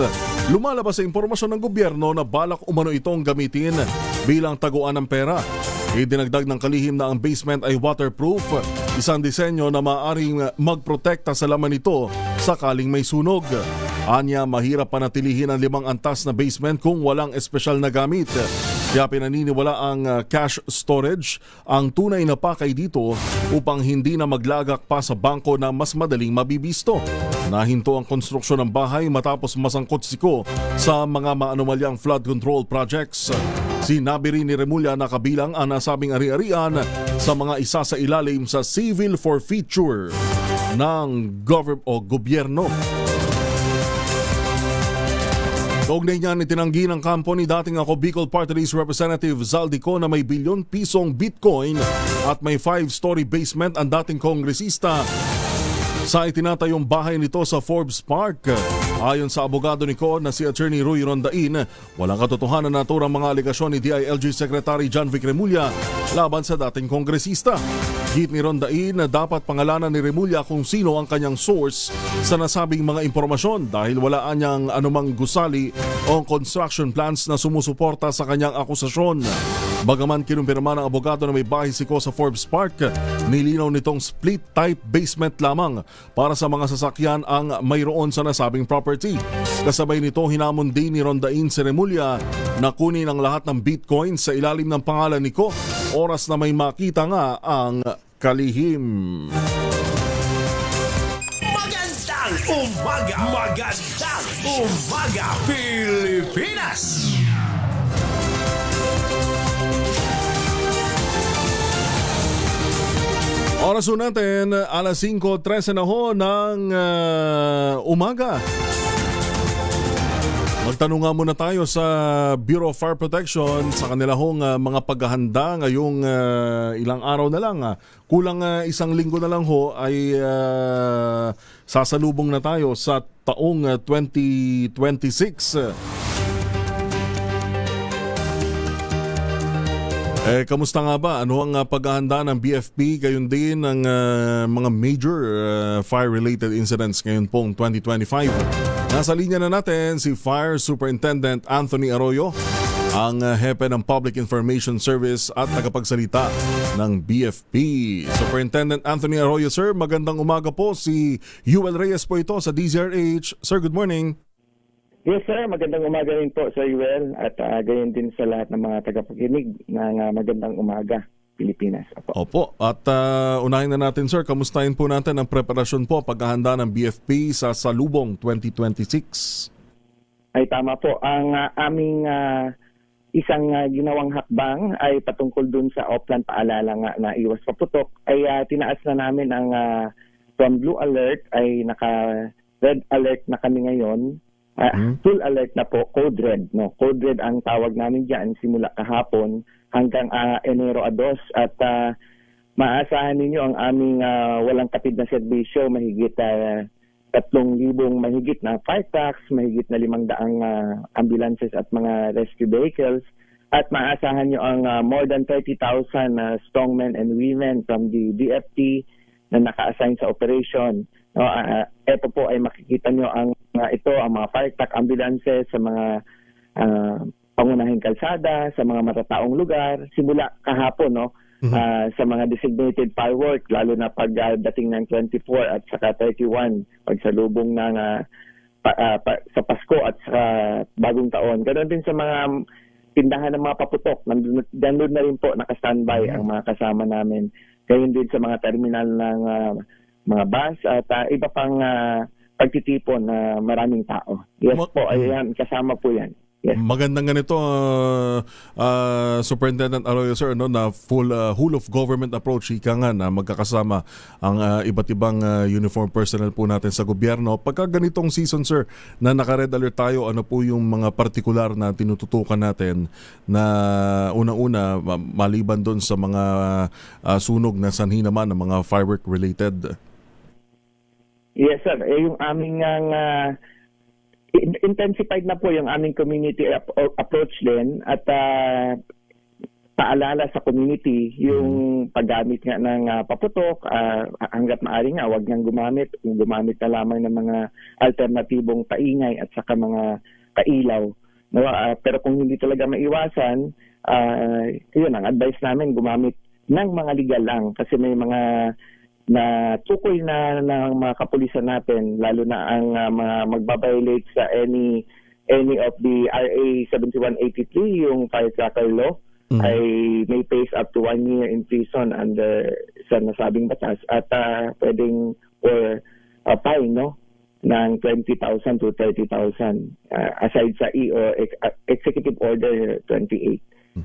lumalabas sa impormasyon ng gobyerno na balak umano itong gamitin bilang taguan ng pera. Idinagdag ng kalihim na ang basement ay waterproof, isang disenyo na maaaring magprotekta sa laman nito sakaling may sunog. Anya, mahirap panatilihin ang 5 antas na basement kung walang espesyal na gamit. Kaya pinaniniwala ang cash storage ang tunay na pakay dito upang hindi na maglagak pa sa bangko na mas madaling mabibisto. Nahinto ang konstruksyon ng bahay matapos masangkot siko sa mga maanomalyang flood control projects. Sinabi rin ni Remulla na kabilang ang nasabing ari-arian sa mga isa sa ilalim sa civil forfeiture ng gobyerno. Kaugnay niyan, itinanggi ng kampo ni dating Ako Bicol Party List Representative Zaldico na may bilyon pisong Bitcoin at may 5-story basement ang dating kongresista sa itinatayong bahay nito sa Forbes Park. Ayon sa abogado ni Ko na si Attorney Roy Rondain, walang katotohanan na naturang mga alegasyon ni DILG Secretary John Vic Remulla laban sa dating kongresista. Git ni Rondain na dapat pangalanan ni Remulla kung sino ang kanyang source sa nasabing mga impormasyon dahil wala niyang anumang gusali o construction plans na sumusuporta sa kanyang akusasyon. Bagaman kinumpirma ng abogado na may bahay siko sa Forbes Park, nilinaw nitong split-type basement lamang para sa mga sasakyan ang mayroon sa nasabing property. Kasabay nito, hinamon din ni Rondain si Remulla na kunin ang lahat ng Bitcoin sa ilalim ng pangalan ni Ko, oras na may makita nga ang kalihim. Magandang umaga! Magandang umaga, Pilipinas! Oras natin, alas 5:13 na ho ng umaga. Magtanong nga muna tayo sa Bureau of Fire Protection sa kanila hong mga paghahanda ngayong ilang araw na lang. Kulang isang linggo na lang ho ay sasalubong na tayo sa taong 2026. Kamusta nga ba? Ano ang paghahanda ng BFP? Gayon din ang mga major fire-related incidents ngayon pong 2025. Nasa linya na natin si Fire Superintendent Anthony Arroyo, ang hepe ng Public Information Service at tagapagsalita ng BFP. Superintendent Anthony Arroyo, sir, magandang umaga po. Si Yuel Reyes po ito sa DZRH. Sir, good morning. Yes sir, magandang umaga rin po sa UL at gayon din sa lahat ng mga tagapakinig ng magandang umaga, Pilipinas. Opo, at unahin na natin sir, kamustahin po natin ang preparasyon po, paghahanda ng BFP sa Salubong 2026? Ay tama po, ang aming isang ginawang hakbang ay patungkol dun sa Oplan paalala nga na iwas paputok ay tinaas na namin ang from blue alert ay naka red alert na kami ngayon. Full alert na po, code red. No? Code red ang tawag namin dyan simula kahapon hanggang Enero 2 at maasahan ninyo ang aming walang kapid na serbisyo, mahigit 3,000 mahigit na fire trucks, mahigit na 500 ambulances at mga rescue vehicles at maasahan nyo ang more than 30,000 strongmen and women from the DFT na naka-assign sa operation. Ito po ay makikita nyo ang mga fire truck ambulances sa mga pangunahing kalsada, sa mga matataong lugar, simula kahapon sa mga designated firework, lalo na pagdating ng 24 at saka 31, pagsalubong ng sa Pasko at sa Bagong Taon. Ganoon din sa mga tindahan ng mga paputok, nandun na rin po naka-standby ang mga kasama namin. Gayon din sa mga terminal ng mga bus at iba pang pagtitipon na maraming tao. Yes po, ayan, kasama po yan. Yes. Magandang ganito, Superintendent Arroyo, sir, no, na full whole of government approach, ika nga na magkakasama ang iba't ibang uniform personnel po natin sa gobyerno. Pagka ganitong season, sir, na naka-red alert tayo, ano po yung mga partikular na tinututukan natin na una-una, maliban doon sa mga sunog na sanhi naman ng mga firework related? Yes, sir. Yung aming intensified na po yung aming community approach din at paalala sa community yung paggamit nga ng paputok hanggat maaari nga wag nang gumamit na lamang ng mga alternatibong paingay at saka mga kailaw. Pero kung hindi talaga maiwasan, yun ang advice namin, gumamit ng mga legal lang kasi may mga na tukoy na ng mga kapulisan natin, lalo na ang mga magbabiolate sa any of the RA 7183, yung firecracker law, ay may face up to 1 year in prison under sa nasabing batas at pwedeng or fine ng 20,000 to 30,000 aside sa Executive Order 28.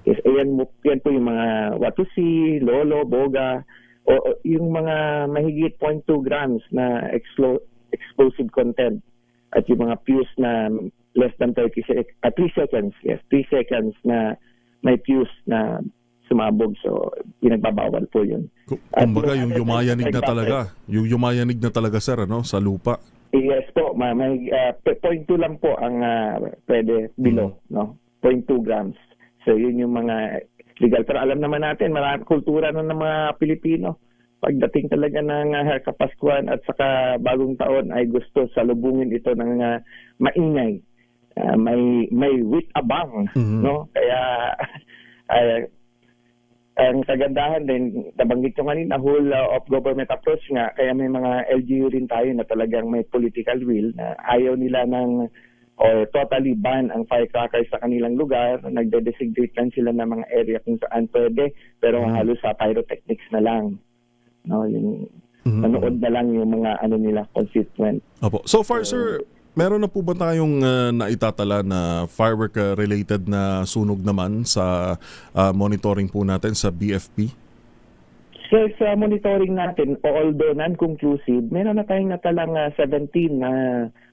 Yes, yan po yung mga watusi, lolo, boga, o yung mga mahigit 0.2 grams na explosive content at yung mga fuse na less than 3 seconds, yes, 3 seconds na may fuse na sumabog. So, pinagbabawal po yun. Kumbaga, yung yumayanig na talaga. Yung yumayanig na talaga, sir, sa lupa. Yes po. May 0.2 lang po ang pwede below, 0.2 grams. So, yun yung mga legal. Pero alam naman natin, maraming kultura ng mga Pilipino pagdating talaga ng Kapaskuhan at saka bagong taon ay gusto salubungin ito ng maingay. May wit abang, no? Kaya ang kagandahan din, nabanggit ko kanina, whole of government approach nga, kaya may mga LGU rin tayo na talagang may political will na ayaw nila or totally ban ang firecrackers sa kanilang lugar. Nagde-designate lang sila ng mga area kung saan pwede, pero halos sa pyrotechnics na lang. No, yung manood na lang yung mga nila constituent. Opo. So far, sir, meron na po ba tayong naitatala na firework related na sunog naman sa monitoring po natin sa BFP? So sa monitoring natin, although non-conclusive, meron na tayong natalang 17 na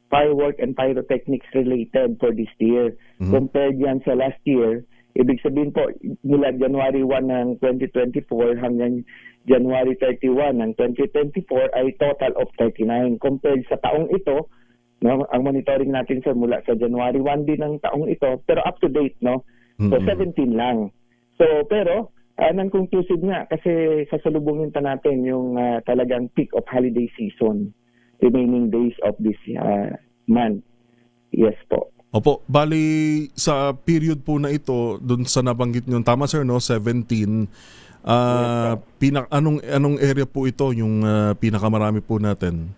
firework and pyrotechnics related for this year. Compared yan sa last year, ibig sabihin po, mula January 1 ng 2024 hanggang January 31 ng 2024 ay total of 39. Compared sa taong ito, no, ang monitoring natin sir mula sa January 1 din ng taong ito, pero up to date, no? So 17 lang. So pero non-conclusive nga kasi sasalubungin pa natin yung talagang peak of holiday season, remaining days of this month. Yes po. Opo, bali sa period po na ito, doon sa nabanggit nyo, tama sir, no, 17, anong area po ito yung pinakamarami po natin?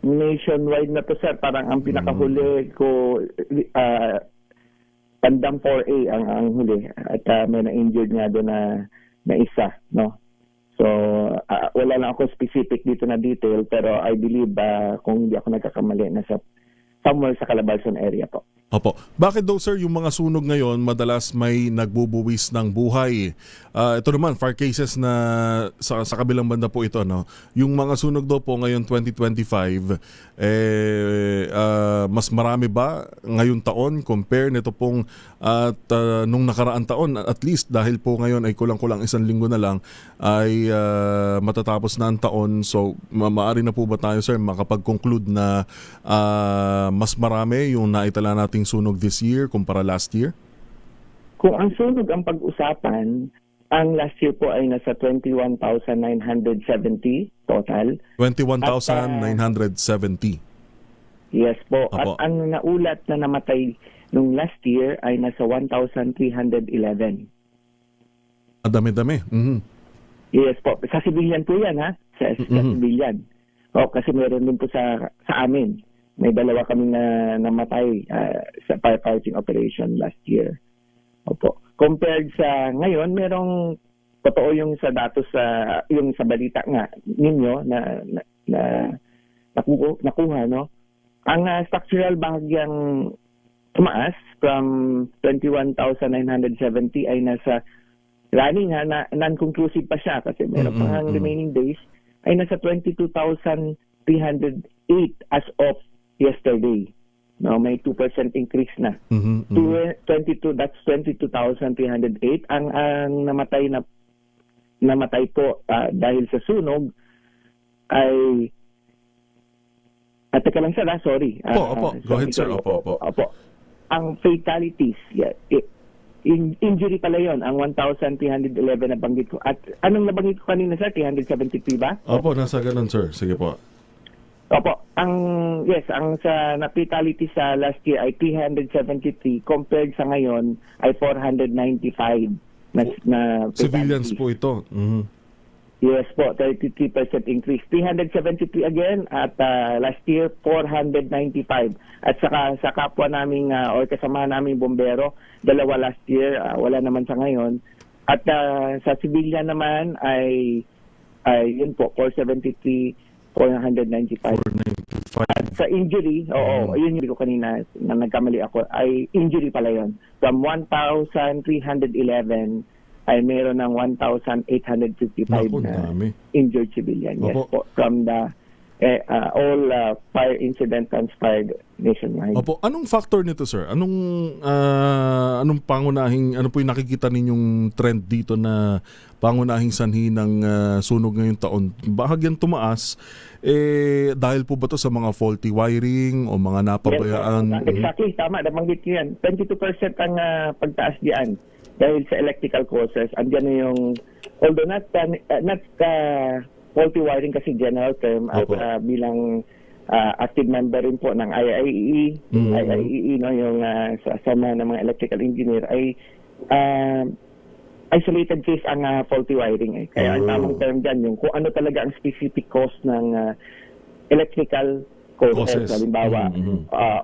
Nationwide na to sir, parang ang pinakahuli ko Pandang 4A ang huli at may na-injured nga doon na isa, no? So wala lang ako specific dito na detail, pero I believe kung hindi ako nagkakamali nasa somewhere sa Calabarzon area po. Opo. Bakit daw sir yung mga sunog ngayon madalas may nagbubuwis ng buhay? Ito naman, fire cases na sa kabilang banda po ito, no? Yung mga sunog daw po ngayon 2025, mas marami ba ngayong taon compare nito pong at nung nakaraan taon? At least dahil po ngayon ay kulang-kulang 1 linggo na lang ay matatapos na ang taon. So maaari na po ba tayo sir makapag-conclude na mas marami yung naitala nating sunog this year kumpara last year? Kung ang sunog ang pag-usapan, ang last year po ay nasa 21,970 total. 21,970. Yes po. Opo. At ang naulat na namatay nung last year ay nasa 1,311. Dami-dami. Yes po. Sa civilian po yan, ha? Sa civilian. O, kasi meron din po sa amin. May 2 kami na namatay sa firefighting operation last year. Opo. Compared sa ngayon, merong totoo yung sa datos yung sa balita nga ninyo na nakuha, no? Ang structural bahagyang tumaas from 21,970 ay nasa running na non-conclusive pa siya kasi meron pa ang remaining days ay nasa 22,308 as of yesterday. No, may 2% increase na. 22,308 ang namatay po dahil sa sunog ay teka lang sir, sorry. Opo. Go ahead sir. Opo. Ang fatalities, injury pala yon, ang 1,311 na banggit ko. At anong nabanggit ko kanina sir? 373 ba? Opo, nasa ganun sir. Sige po. Opo, ang sa fatality sa last year ay 373 compared sa ngayon ay 495 na civilians po ito. Yes po, 33% increase. 373 again at last year 495. At saka sa kapwa naming or kasama naming bombero, 2 last year, wala naman sa ngayon. At sa civilian naman ay yun po 473 495. At sa injury, yun yung ko kanina na nagkamali ako, ay injury pala yun. From 1,311 ay meron ng 1,855 na injured civilian. Yes po, from the all fire incident transpired nationwide. Opo, anong factor nito sir? Anong pangunahing, ano po yung nakikita ninyong trend dito na pangunahing sanhi ng sunog ngayong taon? Bahagyan tumaas, dahil po ba to sa mga faulty wiring o mga napabayaan? Yes, exactly, tama, nabanggit ko yan. 22% ang pagtaas diyan. dahil sa electrical causes, andyan na yung, although not faulty wiring kasi general term, at bilang active member rin po ng IIEE, no, yung sama ng mga electrical engineer, ay isolated case ang faulty wiring. Kaya ang tamang term dyan, yung kung ano talaga ang specific cause ng electrical causes. Halimbawa,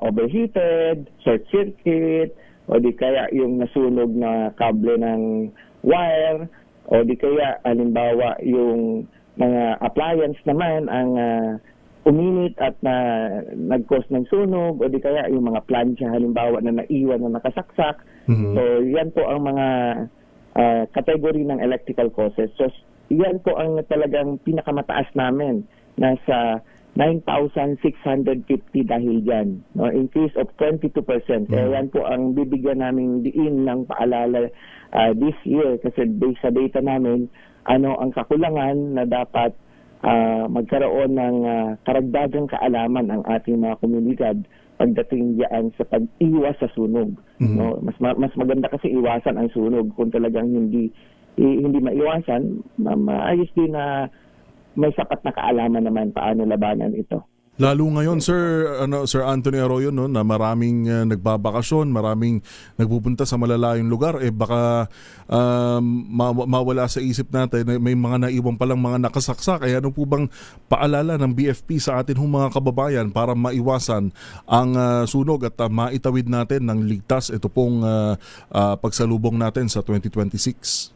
overheated, short circuit, o di kaya yung nasunog na kable ng wire, o di kaya halimbawa yung mga appliance naman ang uminit at nag-cause ng sunog, o di kaya yung mga plancha halimbawa na naiwan na nakasaksak. So yan po ang mga category ng electrical causes. So yan po ang talagang pinakamataas namin, nasa 9,650 dahil dyan, no? Increase of 22%. Kaya yan po ang bibigyan namin diin ng paalala this year, kasi based sa data namin, ano ang kakulangan na dapat magkaroon ng karagdagang kaalaman ang ating mga komunidad pagdating diyan sa pag-iwas sa sunog. No? Mas maganda kasi iwasan ang sunog. Kung talagang hindi maiwasan, maayos din na may sapat na kaalaman naman paano labanan ito. Lalo ngayon, Sir Anthony Arroyo, no, na maraming nagbabakasyon, maraming nagpupunta sa malalayong lugar, baka mawala sa isip natin na may mga naiwan palang mga nakasaksak. Kaya ano po bang paalala ng BFP sa atin mga kababayan para maiwasan ang sunog at maitawid natin ng ligtas ito pong pagsalubong natin sa 2026?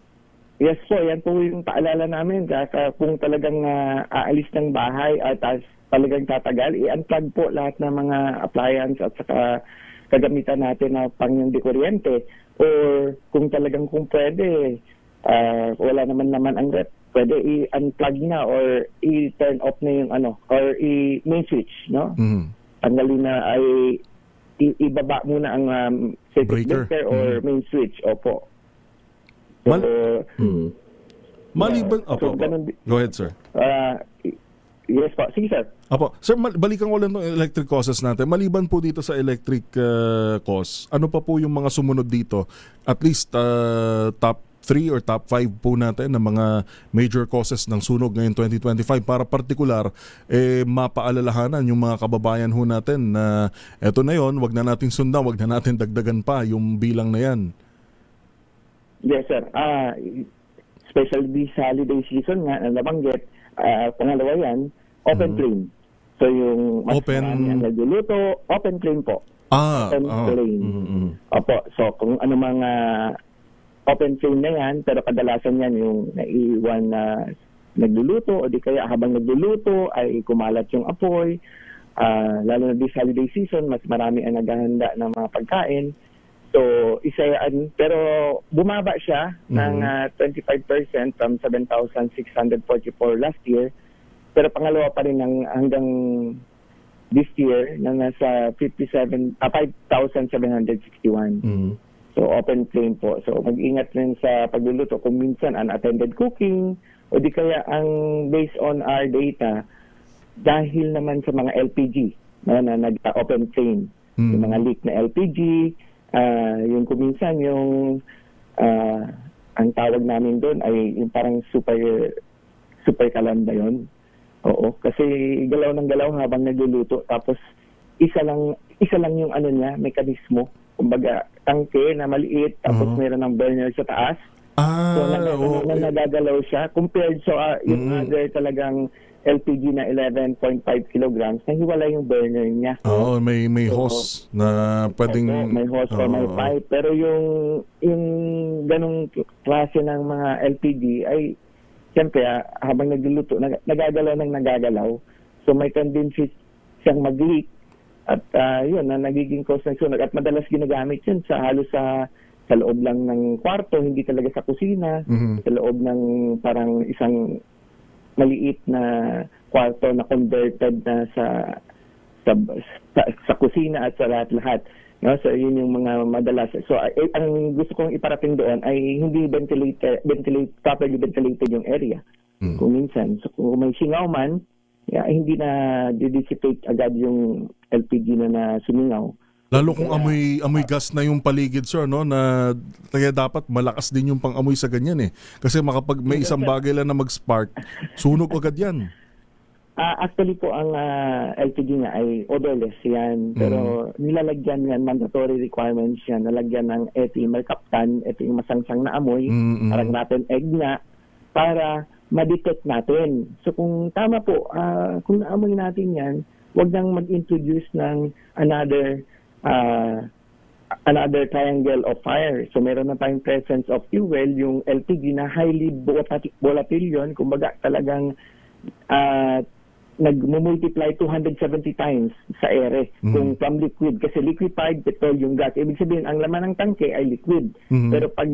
Yes po, yan po yung paalala namin. Kung talagang aalis ng bahay at talagang tatagal, i-unplug po lahat ng mga appliance at saka kagamitan natin na pang-hindi kuryente. Or kung pwede, wala naman ang rep, pwede i-unplug na or i-turn off na yung or i-main switch, no? Tanggalin na ay ibaba muna ang circuit breaker or main switch. Opo. So, maliban, go ahead, sir. Yes po. Sige, sir. Apo. Sir, balikan ko lang itong electric causes natin. Maliban po dito sa electric cause, ano pa po yung mga sumunod dito? At least top 3 or top 5 po natin na mga major causes ng sunog ngayon 2025 para partikular, mapaalalahanan yung mga kababayan ho natin na eto na yon, wag na natin sundan, wag na natin dagdagan pa yung bilang na yan. Yes, sir. Especially this holiday season nga, nabanggit, pangalawa yan, open flame. So yung mas marami ang nagluluto, open flame po. Open flame. Opo. So kung ano mga open flame na yan, pero kadalasan yan yung naiiwan na nagluluto, o di kaya habang nagluluto ay kumalat yung apoy. Lalo na this holiday season, mas marami ang naghahanda ng mga pagkain. So, pero bumaba siya ng 25% from 7,644 last year. Pero pangalawa pa rin hanggang this year na nasa 5,761. So, open flame po. So, mag-ingat rin sa pagluluto. Kung minsan unattended cooking, o di kaya ang based on our data, dahil naman sa mga LPG na nag-open flame, yung mga leak na LPG, yung kuminsan yung ang tawag namin doon ay yung parang super kalanda yon. Oo, kasi galaw ng galaw habang nagluluto, tapos isa lang yung mekanismo, kumbaga tangke na maliit, tapos meron ng burner sa taas. So nagagalaw siya compared sa yung other talagang LPG na 11.5 kilograms, nahiwala yung burner niya. Oo, may hose na pwedeng... May hose or may pipe. Pero yung ganong klase ng mga LPG ay, siyempre, habang nagluluto, nagagalaw. So may tendency siyang mag-leak. At yun, na nagiging cause ng sunog. At madalas ginagamit yun halos sa loob lang ng kwarto, hindi talaga sa kusina, sa loob ng parang isang maliit na kwarto na converted na sa kusina at sa lahat-lahat. No? So yun yung mga madalas. So ang gusto kong iparating doon ay hindi properly ventilated yung area. Kung minsan, so kung may singaw man, hindi na dissipate agad yung LPG na sumingaw. Lalo kung amoy gas na yung paligid, sir, no, na kaya dapat malakas din yung pang-amoy sa ganyan eh. Kasi makapag may isang bagay lang na mag-spark, sunog agad yan. Actually po, ang LPG nga ay odorless yan. Pero nilalagyan yan, mandatory requirements yan. Nalagyan ng mercaptan, ito yung masangsang na amoy. Parang natin egg nga, para ma-detect natin. So kung tama po, kung naamoy natin yan, huwag nang mag-introduce ng another triangle of fire. So meron na tayong presence of fuel, yung LPG na highly volatile yun. Kumbaga talagang nag-multiply 270 times sa ere kung from liquid. Kasi liquefied petroleum gas. Ibig sabihin, ang laman ng tangke ay liquid. Pero pag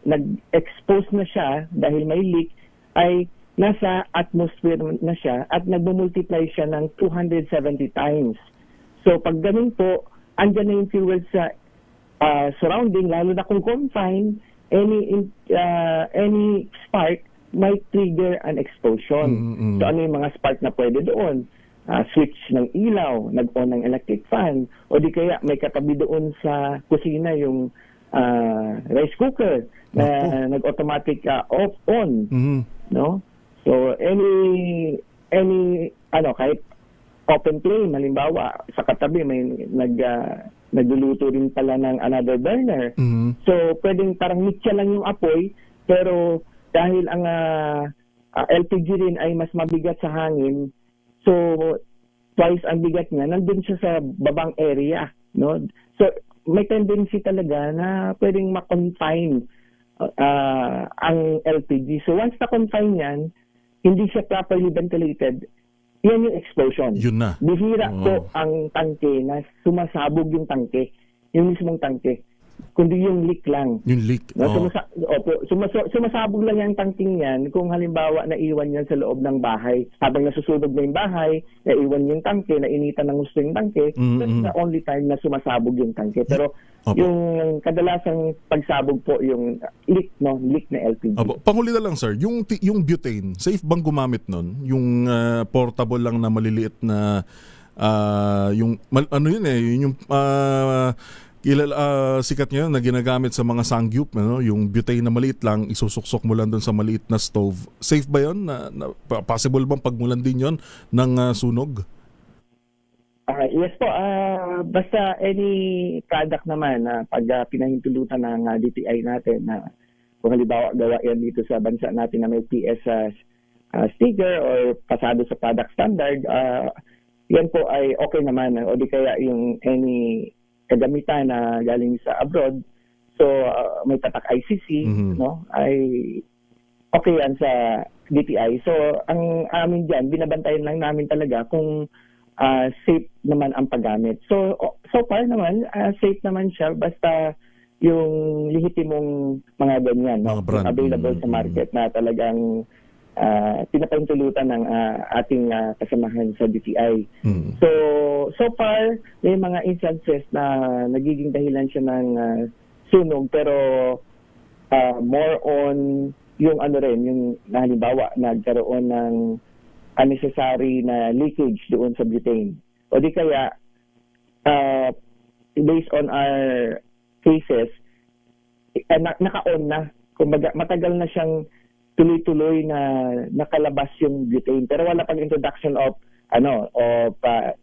nag-expose na siya dahil may leak, ay nasa atmosphere na siya at nag-multiply siya ng 270 times. So pag ganun po, andyan na yung fuel sa surrounding, lalo na kung confined, any spark might trigger an explosion. So ano yung mga spark na pwede doon? Switch ng ilaw, nag-on ng electric fan, o di kaya may katabi doon sa kusina yung rice cooker na nag-automatic off-on. No? So any kahit open flame, halimbawa sa katabi may nagluluto rin pala ng another burner. So pwedeng parang mitya lang yung apoy, pero dahil ang LPG rin ay mas mabigat sa hangin, so twice ang bigat niya, nandun siya sa babang area, no? So may tendency talaga na pwedeng ma-confine ang LPG. So once na-confine yan, hindi siya properly ventilated, yan yung explosion. Yun na. Bihira po ang tangke na sumasabog yung tangke, yung mismong tangke, kundi yung leak lang. Yung leak. No, sumasabog lang yung tangking yan kung halimbawa naiwan yan sa loob ng bahay. Habang nasusunog na yung bahay, naiwan yung tangke, nainitan ng gusto yung tangke, that's the only time na sumasabog yung tangke. Pero yung kadalasang pagsabog po yung leak, no? Leak na LPG. Panghuli na lang, sir, yung butane, safe bang gumamit nun? Yung portable lang na maliliit na sikat ngayon na ginagamit sa mga sangyup, no? Yung butane na maliit lang, isusuksok mo lang doon sa maliit na stove. Safe ba yun? Possible bang pagmulan din yun ng sunog? Yes po. Basta any product naman na pag pinahintulutan ng DTI natin na kung halimbawa gawa yan dito sa bansa natin na may PS sticker or pasado sa product standard, yan po ay okay naman. O di kaya yung any kagamitan na galing sa abroad, so may tatak ICC, no, ay okay yan sa DTI. So ang amin dyan, binabantayan lang namin talaga kung safe naman ang paggamit. So far naman, safe naman siya, basta yung lihitimong mga ganyan, no, available sa market na talagang pinapahintulutan ng ating kasamahan sa DTI. So far, may mga instances na nagiging dahilan siya ng sunog, pero more on yung yung halimbawa, nagkaroon ng unnecessary na leakage doon sa butane. O di kaya, based on our cases, naka-on na. Kumbaga, matagal na siyang tuloy-tuloy na nakalabas yung butane, pero wala pang introduction of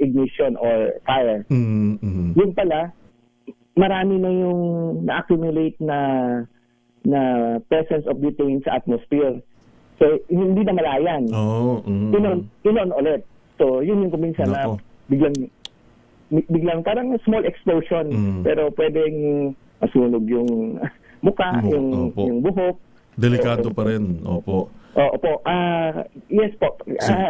ignition or fire. Yun pala, marami na yung na-accumulate na presence of butane sa atmosphere. So hindi na malayan. Inon ulit. So yun yung kuminsan na biglang parang small explosion, pero pwedeng masunog yung mukha, yung buhok. Delikado pa rin. Opo. Yes po.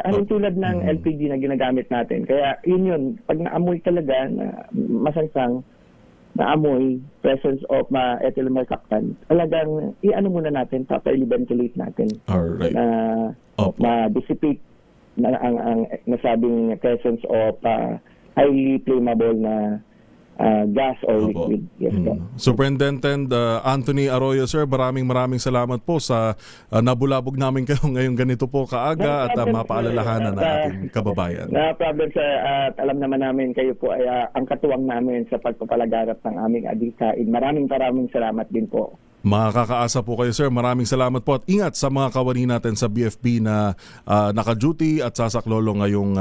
Anong tulad ng LPG na ginagamit natin. Kaya yun. Pag naamoy talaga, na masangsang, naamoy, presence of ethyl mercaptan, talagang i-ano muna natin, properly ventilate natin. Alright. Na ma-dissipate na ang nasabing presence of highly flammable na gas or Opo. liquid. Yes, sir. Superintendent Anthony Arroyo, sir, maraming salamat po sa nabulabog namin kayo ngayong ganito po kaaga at mapaalalahanan na ating kababayan. No problem, sir. At alam naman namin kayo po ay ang katuwang namin sa pagpapalaganap ng aming adikain. Maraming salamat din po. Makakaasa po kayo, sir. Maraming salamat po at ingat sa mga kawani natin sa BFP na naka-duty at sasaklolo ngayong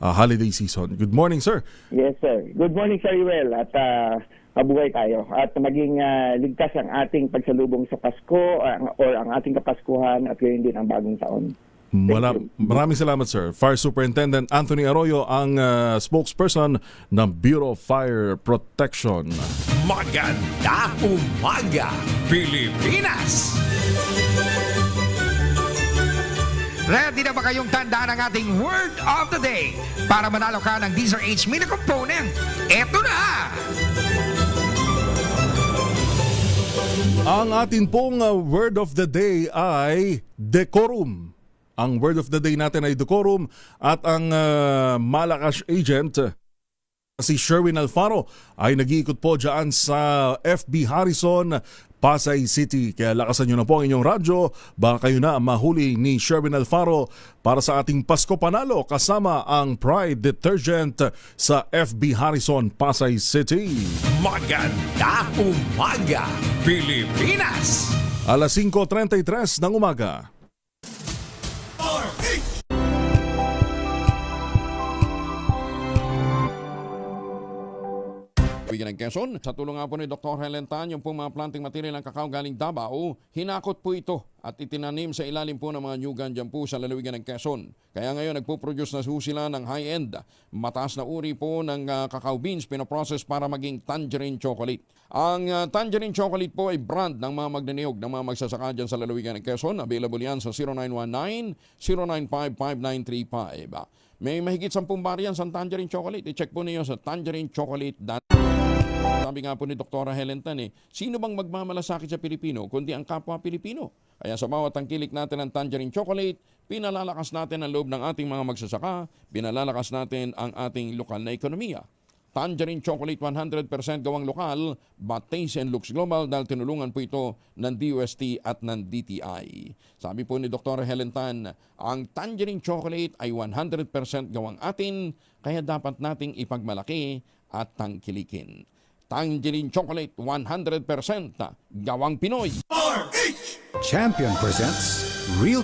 holiday season. Good morning, sir. Yes, sir. Good morning, Sir Yuel. At mabuhay tayo. At maging ligtas ang ating pagsalubong sa Pasko or ang ating Kapaskuhan at gayon din ang bagong taon. Maraming salamat, sir. Fire Superintendent Anthony Arroyo, ang spokesperson ng Bureau of Fire Protection. Maganda umaga, Pilipinas! Ready na ba kayong tandaan ang ating word of the day para manalo ka ng Deezer H Mini Component? Eto na! Ang atin pong word of the day ay decorum. Ang word of the day natin ay decorum at ang Malacash agent si Sherwin Alfaro ay nag-iikot po dyan sa FB Harrison, Pasay City. Kaya lakasan nyo na po ang inyong radyo. Baka kayo na mahuli ni Sherwin Alfaro para sa ating Pasko Panalo kasama ang Pride Detergent sa FB Harrison, Pasay City. Maganda umaga, Pilipinas! Alas 5:33 ng umaga. Bigyan ng Quezon, sa tulong nga po ni Dr. Helen Tan, yung pong mga planting material ng kakao galing Davao, hinakot po ito at itinanim sa ilalim po ng mga nyugan dyan po sa lalawigan ng Quezon. Kaya ngayon nagpo-produce na sila ng high-end, mataas na uri po ng cacao beans pinoprocess para maging tangerine chocolate. Ang tangerine chocolate po ay brand ng mga magnaniyog ng mga magsasaka dyan sa lalawigan ng Quezon. Available yan sa 0919-095-5935. May mahigit 10 variants ang tangerine chocolate. I-check po niyo sa tangerinechocolate.com. Sabi nga po ni Dr. Helen Tan, sino bang magmamalasakit sa Pilipino kundi ang kapwa Pilipino? Kaya sa bawat tangkilik natin ng tangerine chocolate, pinalalakas natin ang loob ng ating mga magsasaka, pinalalakas natin ang ating lokal na ekonomiya. Tangerine chocolate 100% gawang lokal, but taste and looks global dahil tinulungan po ito ng DOST at ng DTI. Sabi po ni Dr. Helen Tan, ang tangerine chocolate ay 100% gawang atin, kaya dapat nating ipagmalaki at tangkilikin. Tangerine chocolate 100% gawang Pinoy. Champion presents Real.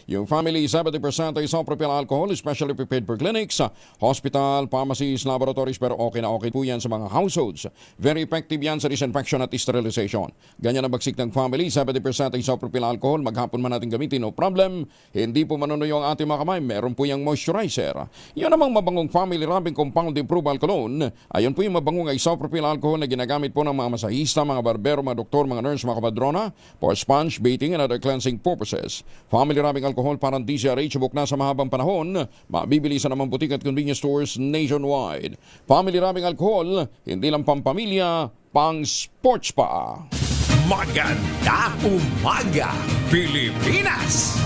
Yung family, 70% ay isopropyl alcohol, especially prepared for clinics, hospital, pharmacies, laboratories, pero okay na okay po yan sa mga households. Very effective yan sa disinfection at sterilization. Ganyan ang bagsik ng family, 70% ay isopropyl alcohol, maghapon man natin gamitin, no problem. Hindi po manunuyo ang ating mga kamay, meron po yung moisturizer. Yan namang mabangong family rubbing compound improved alcohol. Ayon po yung mabangong isopropyl alcohol na ginagamit po ng mga masahista, mga barbero, mga doktor, mga nurse, mga kabadrona, for sponge, bathing, and other cleansing purposes. Family rubbing alcohol parang DCRH buk na sa mahabang panahon, mabibili sa naman butik at convenience stores nationwide. Family rubbing alcohol, hindi lang pampamilya, pang sports pa. Maganda umaga, Pilipinas!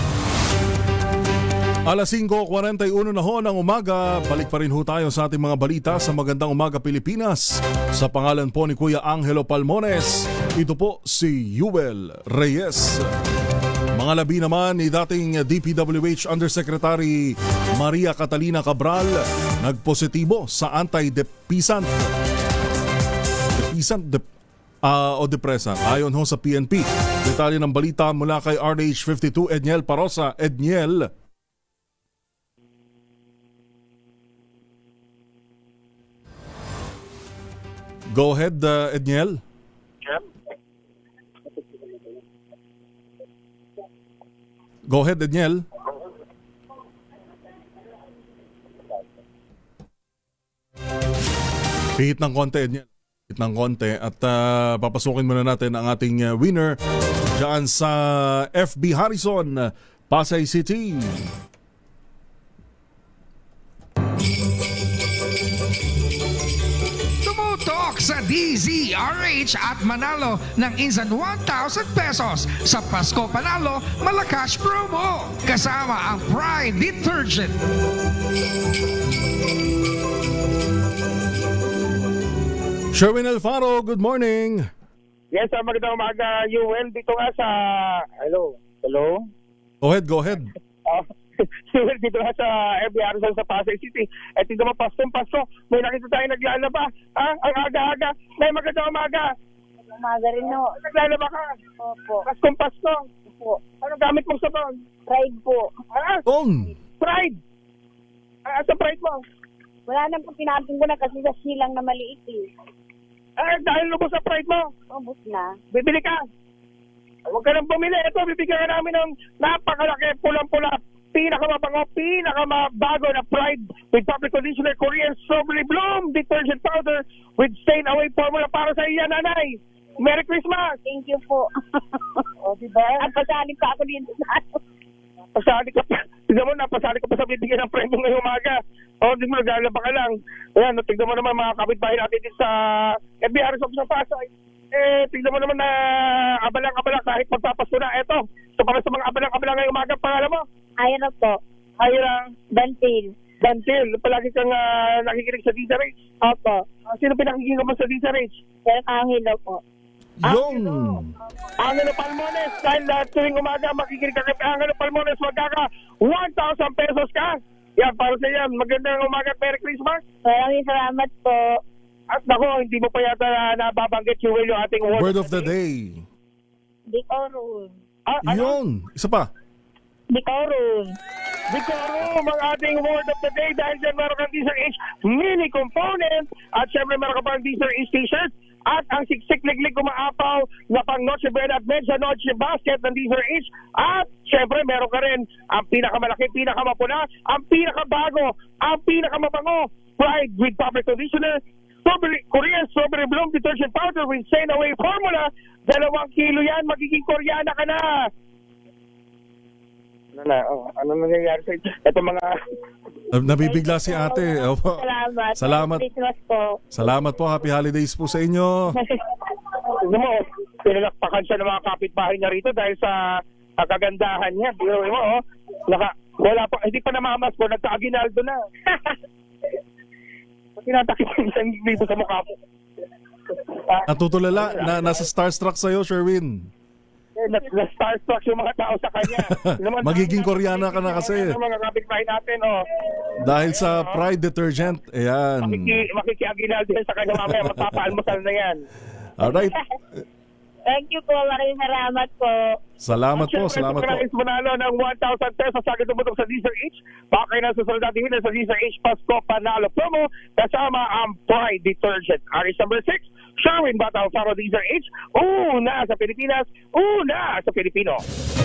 Alas 5:41 na ho ng umaga, balik pa rin ho tayo sa ating mga balita sa Magandang Umaga Pilipinas. Sa pangalan po ni Kuya Angelo Palmones, ito po si Yuel Reyes. Mga labi naman ni dating DPWH Undersecretary Maria Catalina Cabral, nagpositibo sa antidepressant o depressant. Ayon ho sa PNP. Detalye ng balita mula kay RH52 Edniel Parosa. Edniel. Go ahead, Edniel. Go ahead, Edniel. Hihit ng konti, Edniel. Hihit ng konti. At papasukin muna natin ang ating winner dyan sa FB Harrison, Pasay City. Sa DZRH at manalo ng instant 1,000 pesos sa Pasko Panalo Malacash Promo kasama ang Pride Detergent. Sherwin Alfaro, good morning. Yes, magandang umaga, Yuel. Dito nga sa... Hello? Go ahead. Yuel, dito nga sa FB Arizona sa Pasay City. Tingnan mo, Pasko. May nakita tayo naglalaba. Ang aga-aga. May magandang umaga. Umaga rin, no. Naglalaba ka? Opo. Pasko. Opo. Ano gamit mong sabon? Pride po. Pride. Sa Pride mo? Wala nang pinapin ko na kasi sa silang na maliit eh. Dahil lubos sa Pride mo. Ubus na. Bibili ka. Huwag ka nang bumili. Ito, bibigyan ka namin ng napakalaki, pulang-pula, pinakamabango, pinakamabago na Pride with fabric conditioner, Korean Strawberry Bloom detergent powder with stain-away formula para sa iya, nanay. Merry Christmas! Thank you po. Diba? At pasali pa ako dito sa Pasali ka pa. Tignan mo, napasali ka pa sa bibigyan ng premyo ngayong umaga. Hindi mo, naglalaba ka lang. Ayan, tignan mo naman mga kapitbahay natin dito sa FBR sa Pasay. Tignan mo naman na abalang-abala kahit magpapasko na. Eto, so para sa mga abalang-abala ngayong umaga, pangalan mo? Ayra po. Ayra? Dantil. Palagi kang nakikinig sa DZRH? Opo. Sino pinakikinggan mo sa DZRH? Sir Angelo po. Angelo Palmones, dahil tuwing umaga makikinig ka kay Angelo Palmones, magkaka 1,000 pesos ka. Yan, para sa yan. Magandang umaga at Merry Christmas. Maraming salamat po. At nako, hindi mo pa yata nababanggit yung ating Word of the day. Decorum. Yun. Isa pa. Decorum. Decorum ang ating word of the day dahil dyan meron kang DZRH mini component at syempre meron ka pang DZRH t-shirt at ang siksik-liglig kumaapaw na pang Noche Buena at Medja Noche basket ng DZRH at syempre meron ka rin ang pinakamalaki, pinakamapula, ang pinakabago, ang pinakamabango Pride with fabric conditioner, Korean Strawberry Bloom detergent powder with stain-away formula. 2 kilo yan, magiging Koreana ka na. Ano nangyayari sa ito? Ito mga... Nabibigla si ate. Opo. Salamat. Christmas po. Salamat po. Happy holidays po sa inyo. Ano mo, pinalakpakan siya ng mga kapitbahay niya rito dahil sa kagandahan niya. Biro mo, wala pa, hindi pa namamas po, nagka-aginaldo na. Tinatakip yung dito sa mukha po. Natutulala na nasa starstruck sa'yo, Sherwin. Na-starstruck yung mga tao sa kanya. Magiging Koreana ka na kasi. Mga kapitbahay natin, Dahil sa Pride detergent, ayan. Makikiaginaldo yan sa kanya mamaya, magpapaalmusal na yan. Alright. Thank you po. Maraming salamat po. Salamat po. Is manalo ng 1,000 pesos sa akin tumutok sa DZRH. Baka na susunod natin sa DZRH Pasko Panalo promo kasama ang Pride detergent. Aris number 6, Sherwin Bata Alfaro DZRH. Una sa Pilipinas, una sa Pilipino.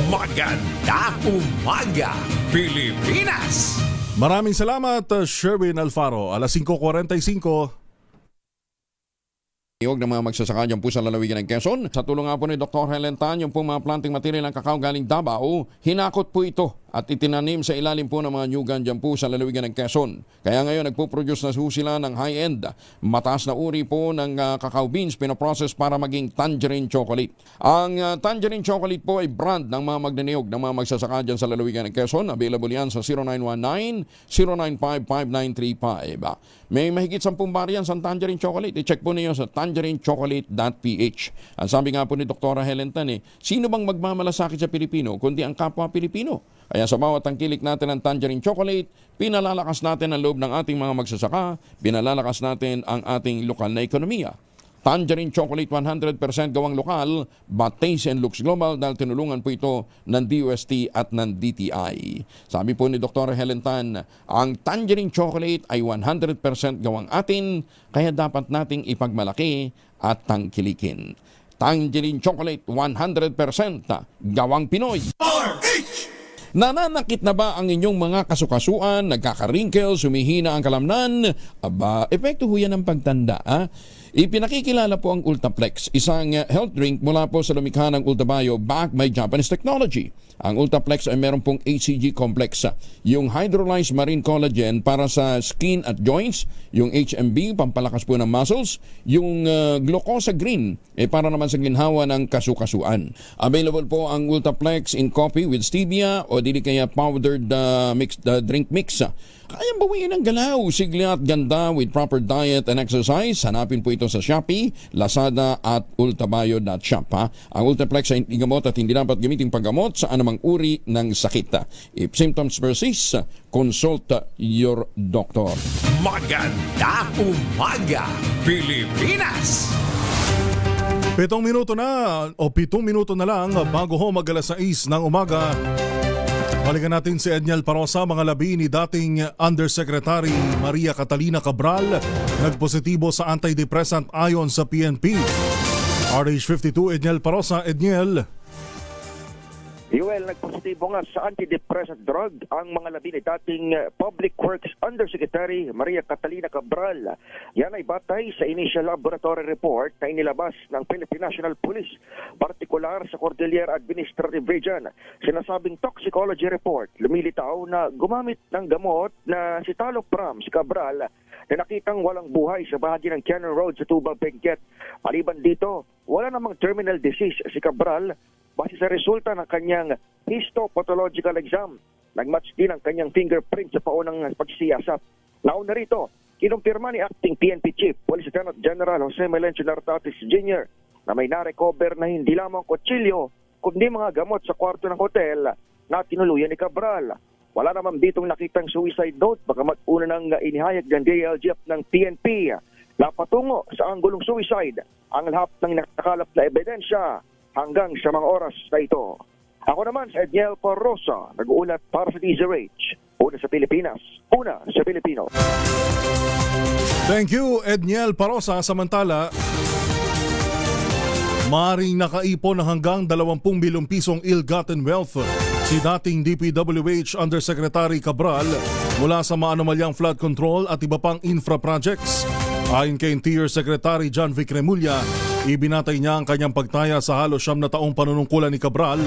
Maganda umaga, Pilipinas! Maraming salamat, Sherwin Alfaro. Alas 5:45. Iyog ng mga magsasaka dyan po sa lalawigan ng Quezon. Sa tulong nga po ni Dr. Helen Tan, yung po mga planting material ng kakao galing Davao, hinakot po ito at itinanim sa ilalim po ng mga nyugan dyan po sa lalawigan ng Quezon. Kaya ngayon nagpo-produce na sila ng high-end, mataas na uri po ng cacao beans pinaprocess para maging tangerine chocolate. Ang tangerine chocolate po ay brand ng mga magniniyog ng mga magsasaka dyan sa lalawigan ng Quezon. Available yan sa 0919-095-5935. May mahigit 10 variants ang tangerine chocolate. I-check po niyo sa tangerinechocolate.ph. Ang sabi nga po ni Dr. Helen Tan, sino bang magmamalasakit sa Pilipino kundi ang kapwa Pilipino? Kaya sa bawat tangkilik natin ng tangerine chocolate, pinalalakas natin ang loob ng ating mga magsasaka, pinalalakas natin ang ating lokal na ekonomiya. Tangerine chocolate 100% gawang lokal, but taste and looks global dahil tinulungan po ito ng DOST at ng DTI. Sabi po ni Dr. Helen Tan, ang tangerine chocolate ay 100% gawang atin, kaya dapat nating ipagmalaki at tangkilikin. Tangerine chocolate 100% gawang Pinoy. Nananakit na ba ang inyong mga kasukasuan, nagkaka-wrinkles, humihina ang kalamnan? Aba, epekto ho yan ng pagtanda, Ipinakikilala po ang Ultaplex, isang health drink mula po sa lumikha ng Ultabio backed by Japanese technology. Ang Ultaplex ay meron pong HCG complex, yung hydrolyzed marine collagen para sa skin at joints, yung HMB, pampalakas po ng muscles, yung glucosa green, para naman sa ginhawa ng kasukasuan. Available po ang Ultaplex in coffee with stevia o dili kaya powdered drink mix. Kayang bawiin ang galaw, sigla at ganda with proper diet and exercise. Hanapin po ito ito sa Shopee, Lazada at ultabayo.shop. Ang Ultraplex ay hindi gamot at hindi dapat gamitin paggamot sa anumang uri ng sakit. If symptoms persist, consult your doctor. Maganda umaga, Pilipinas! 7 minuto na o 7 minuto na lang bago ho mag-alas 6 ng umaga. Balikan natin si Edniel Parosa, mga labi ni dating Undersecretary Maria Catalina Cabral, nagpositibo sa antidepressant ayon sa PNP. RH52, Edniel Parosa. Edniel. Yuel, nagpositibo nga sa antidepressant drug ang mga labi ni dating Public Works Undersecretary Maria Catalina Cabral. Yan ay batay sa initial laboratory report na inilabas ng Philippine National Police, partikular sa Cordillera Administrative Region. Sinasabing toxicology report, lumilitaw na gumamit ng gamot na citalopram si Cabral na nakitang walang buhay sa bahagi ng Cannon Road sa Tubal, Benguet. Maliban dito, wala namang terminal disease si Cabral base sa resulta ng kanyang histopathological exam. Nagmatch din ang kanyang fingerprint sa paunang pagsiyasap. Nauna rito, kinumpirma ni Acting PNP Chief Police Lieutenant General Jose Melencio Nartatis Jr. na may narecover na hindi lamang kutsilyo kundi mga gamot sa kwarto ng hotel na tinuluyan ni Cabral. Wala naman ditong nakitang suicide note bagamat una nang inihayag ng DLGF ng PNP na patungo sa anggulong suicide ang lahat ng nakakalap na ebidensya hanggang sa mga oras na ito. Ako naman si Edniel Parosa, nag-uulat para sa DZRH. Una sa Pilipinas, una sa Pilipino. Thank you, Edniel Parosa. Samantala, maring nakaipon ng hanggang 20 bilyong pisong ill-gotten wealth si dating DPWH Undersecretary Cabral mula sa maanomalyang flood control at iba pang infra projects. Ayon kay Interior Secretary John Vic Remulla, ibinatay niya ang kanyang pagtaya sa halos 9 na taong panunungkulan ni Cabral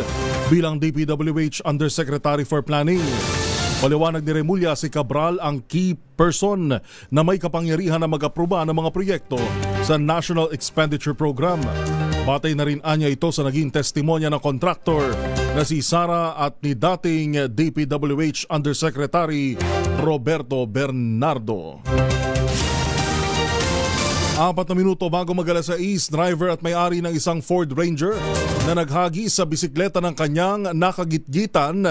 bilang DPWH Undersecretary for Planning. Paliwanag ni Remulla, si Cabral ang key person na may kapangyarihan na mag-aproba ng mga proyekto sa National Expenditure Program. Batay na rin anya ito sa naging testimonya ng kontraktor na si Sara at ni dating DPWH Undersecretary Roberto Bernardo. 4 na minuto bago mag-alas 6, driver at may-ari ng isang Ford Ranger na naghagi sa bisikleta ng kanyang nakagitgitan,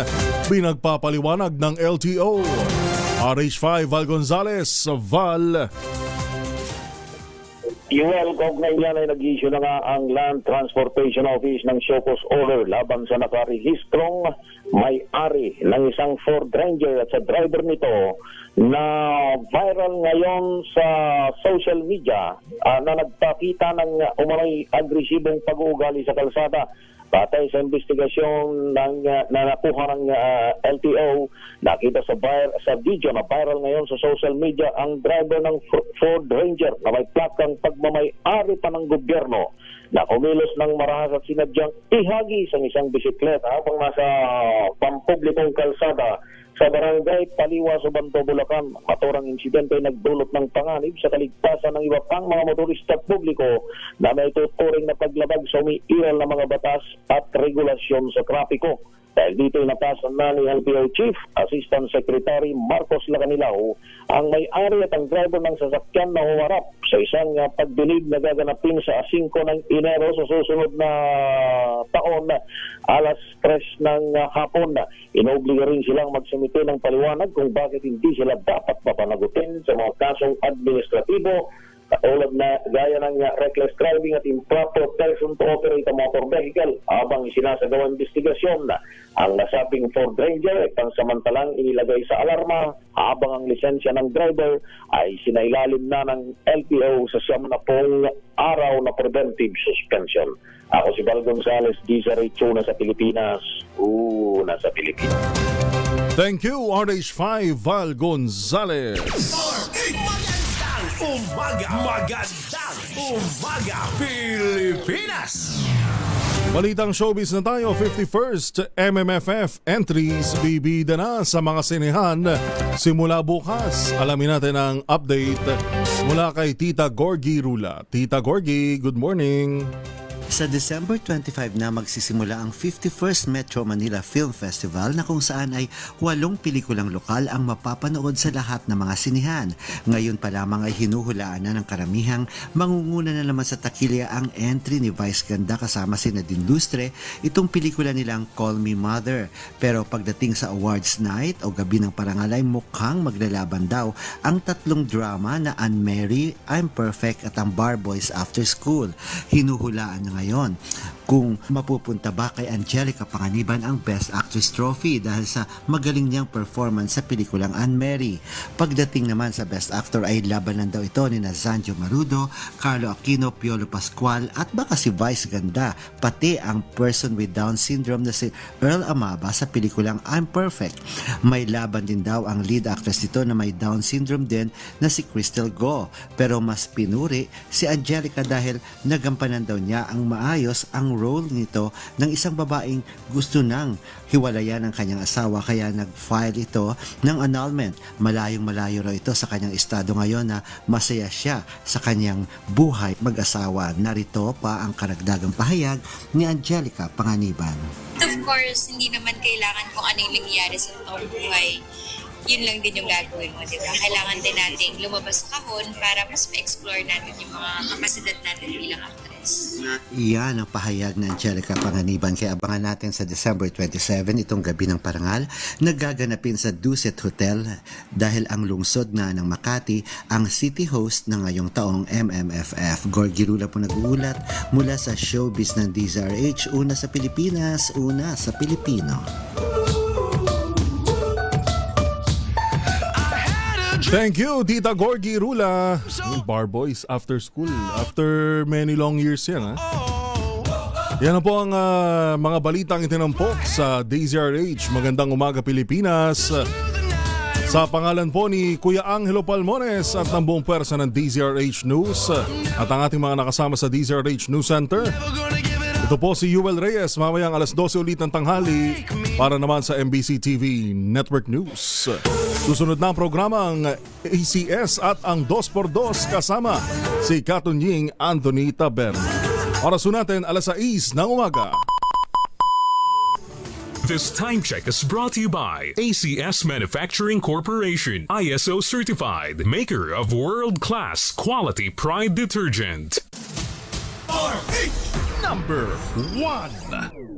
pinagpapaliwanag ng LTO. RH5, Val Gonzales, Val. Yuel, kaugnay niyan ay nag-issue na nga ang Land Transportation Office ng show cause order laban sa nakarehistrong may-ari ng isang Ford Ranger at sa driver nito na viral ngayon sa social media na nagpakita ng umano'y agresibong pag-uugali sa kalsada. Batay sa investigasyon na nakuha ng LTO, nakita sa video na viral ngayon sa social media ang driver ng Ford Ranger na may plakang pagmamay-ari pa ng gobyerno na kumilos ng marahas at sinadyang ihagi sa isang bisikleta habang nasa pampublikong kalsada sa barangay Paliwa, Subanto, Bulacan. Maturang insidente ay nagdulot ng panganib sa kaligtasan ng iba pang mga motorista at publiko na may tuturing na paglabag sa umiiral na mga batas at regulasyon sa trapiko. Dahil dito natasan na ni LTO Chief Assistant Secretary Marcos Lacanilao ang may-ari at ang driver ng sasakyan na humarap sa isang pagdinig na gaganapin sa 5 ng Enero sa susunod na taon, alas 3 ng hapon. Inobliga rin silang magsumite ng paliwanag kung bakit hindi sila dapat papanagutin sa mga kasong administratibo katulad na gaya ng reckless driving at improper person to operate a motor vehicle. Habang sinasagawa investigasyon, ang nasabing Ford Ranger ay pansamantalang inilagay sa alarma habang ang lisensya ng driver ay sinailalim na ng LTO sa 10 araw na preventive suspension. Ako si Val Gonzales, DZRH, una sa Pilipinas, una sa Pilipinas. Thank you, RH5, Val Gonzales. Magandang umaga, Pilipinas! Balitang showbiz na tayo. 51st MMFF entries bibida na sa mga sinehan simula bukas. Alamin natin ang update mula kay Tita Gorgie Rula. Tita Gorgie, good morning. Sa December 25 na magsisimula ang 51st Metro Manila Film Festival na kung saan ay 8 pelikulang lokal ang mapapanood sa lahat ng mga sinihan. Ngayon pa lamang ay hinuhulaan na ng karamihang mangunguna na naman sa takilya ang entry ni Vice Ganda kasama si Nadine Lustre, itong pelikula nilang Call Me Mother. Pero pagdating sa awards night o gabi ng parangal ay mukhang maglalaban daw ang 3 drama na Anne Mary, I'm Perfect at ang Bar Boys After School. Hinuhulaan na ngayon kung mapupunta ba kay Angelica Panganiban ang Best Actress Trophy dahil sa magaling niyang performance sa pelikulang Anne Mary. Pagdating naman sa Best Actor ay labanan daw ito ni Zanjo Marudo, Carlo Aquino, Piolo Pascual at baka si Vice Ganda, pati ang person with Down syndrome na si Earl Amaba sa pelikulang I'm Perfect. May laban din daw ang lead actress dito na may Down syndrome din na si Crystal Go, pero mas pinuri si Angelica dahil nagampanan daw niya ang maayos ang role nito ng isang babaeng gusto nang hiwalayan ang kanyang asawa kaya nag-file ito ng annulment. Malayong malayo raw ito sa kanyang estado ngayon na masaya siya sa kanyang buhay mag-asawa. Narito pa ang karagdagang pahayag ni Angelica Panganiban. Of course, hindi naman kailangan kung ano yung nangyayari sa totoong buhay. Yun lang din yung gagawin mo, di ba? Kailangan din natin lumabas sa kahon para mas ma-explore natin yung mga kapasidad natin bilang actress. Iyan ang pahayag ng Angelica Panganiban. Kaya abangan natin sa December 27 itong gabi ng parangal na gaganapin sa Dusit Hotel dahil ang lungsod na ng Makati ang city host ng ngayong taong MMFF. Gorgie Rula po nag-uulat mula sa showbiz ng DZRH, una sa Pilipinas, una sa Pilipino. Thank you, Tita Gorgie Rula. Bar Boys After School. After many long years yan, ha? Yan na po ang mga balitang itinampok sa DZRH. Magandang umaga, Pilipinas. Sa pangalan po ni Kuya Angelo Palmones at ng buong pwersa ng DZRH News at ang ating mga nakasama sa DZRH News Center. Ito po si Yuel Reyes, mamayang alas 12 ulit ng tanghali para naman sa MBC TV Network News. Susunod na ang programang ACS at ang 2x2 kasama si Katunying Anthony Taberna. Oras natin alas 6 ng umaga. This time check is brought to you by ACS Manufacturing Corporation, ISO certified, maker of world-class quality Pride detergent. Number 1.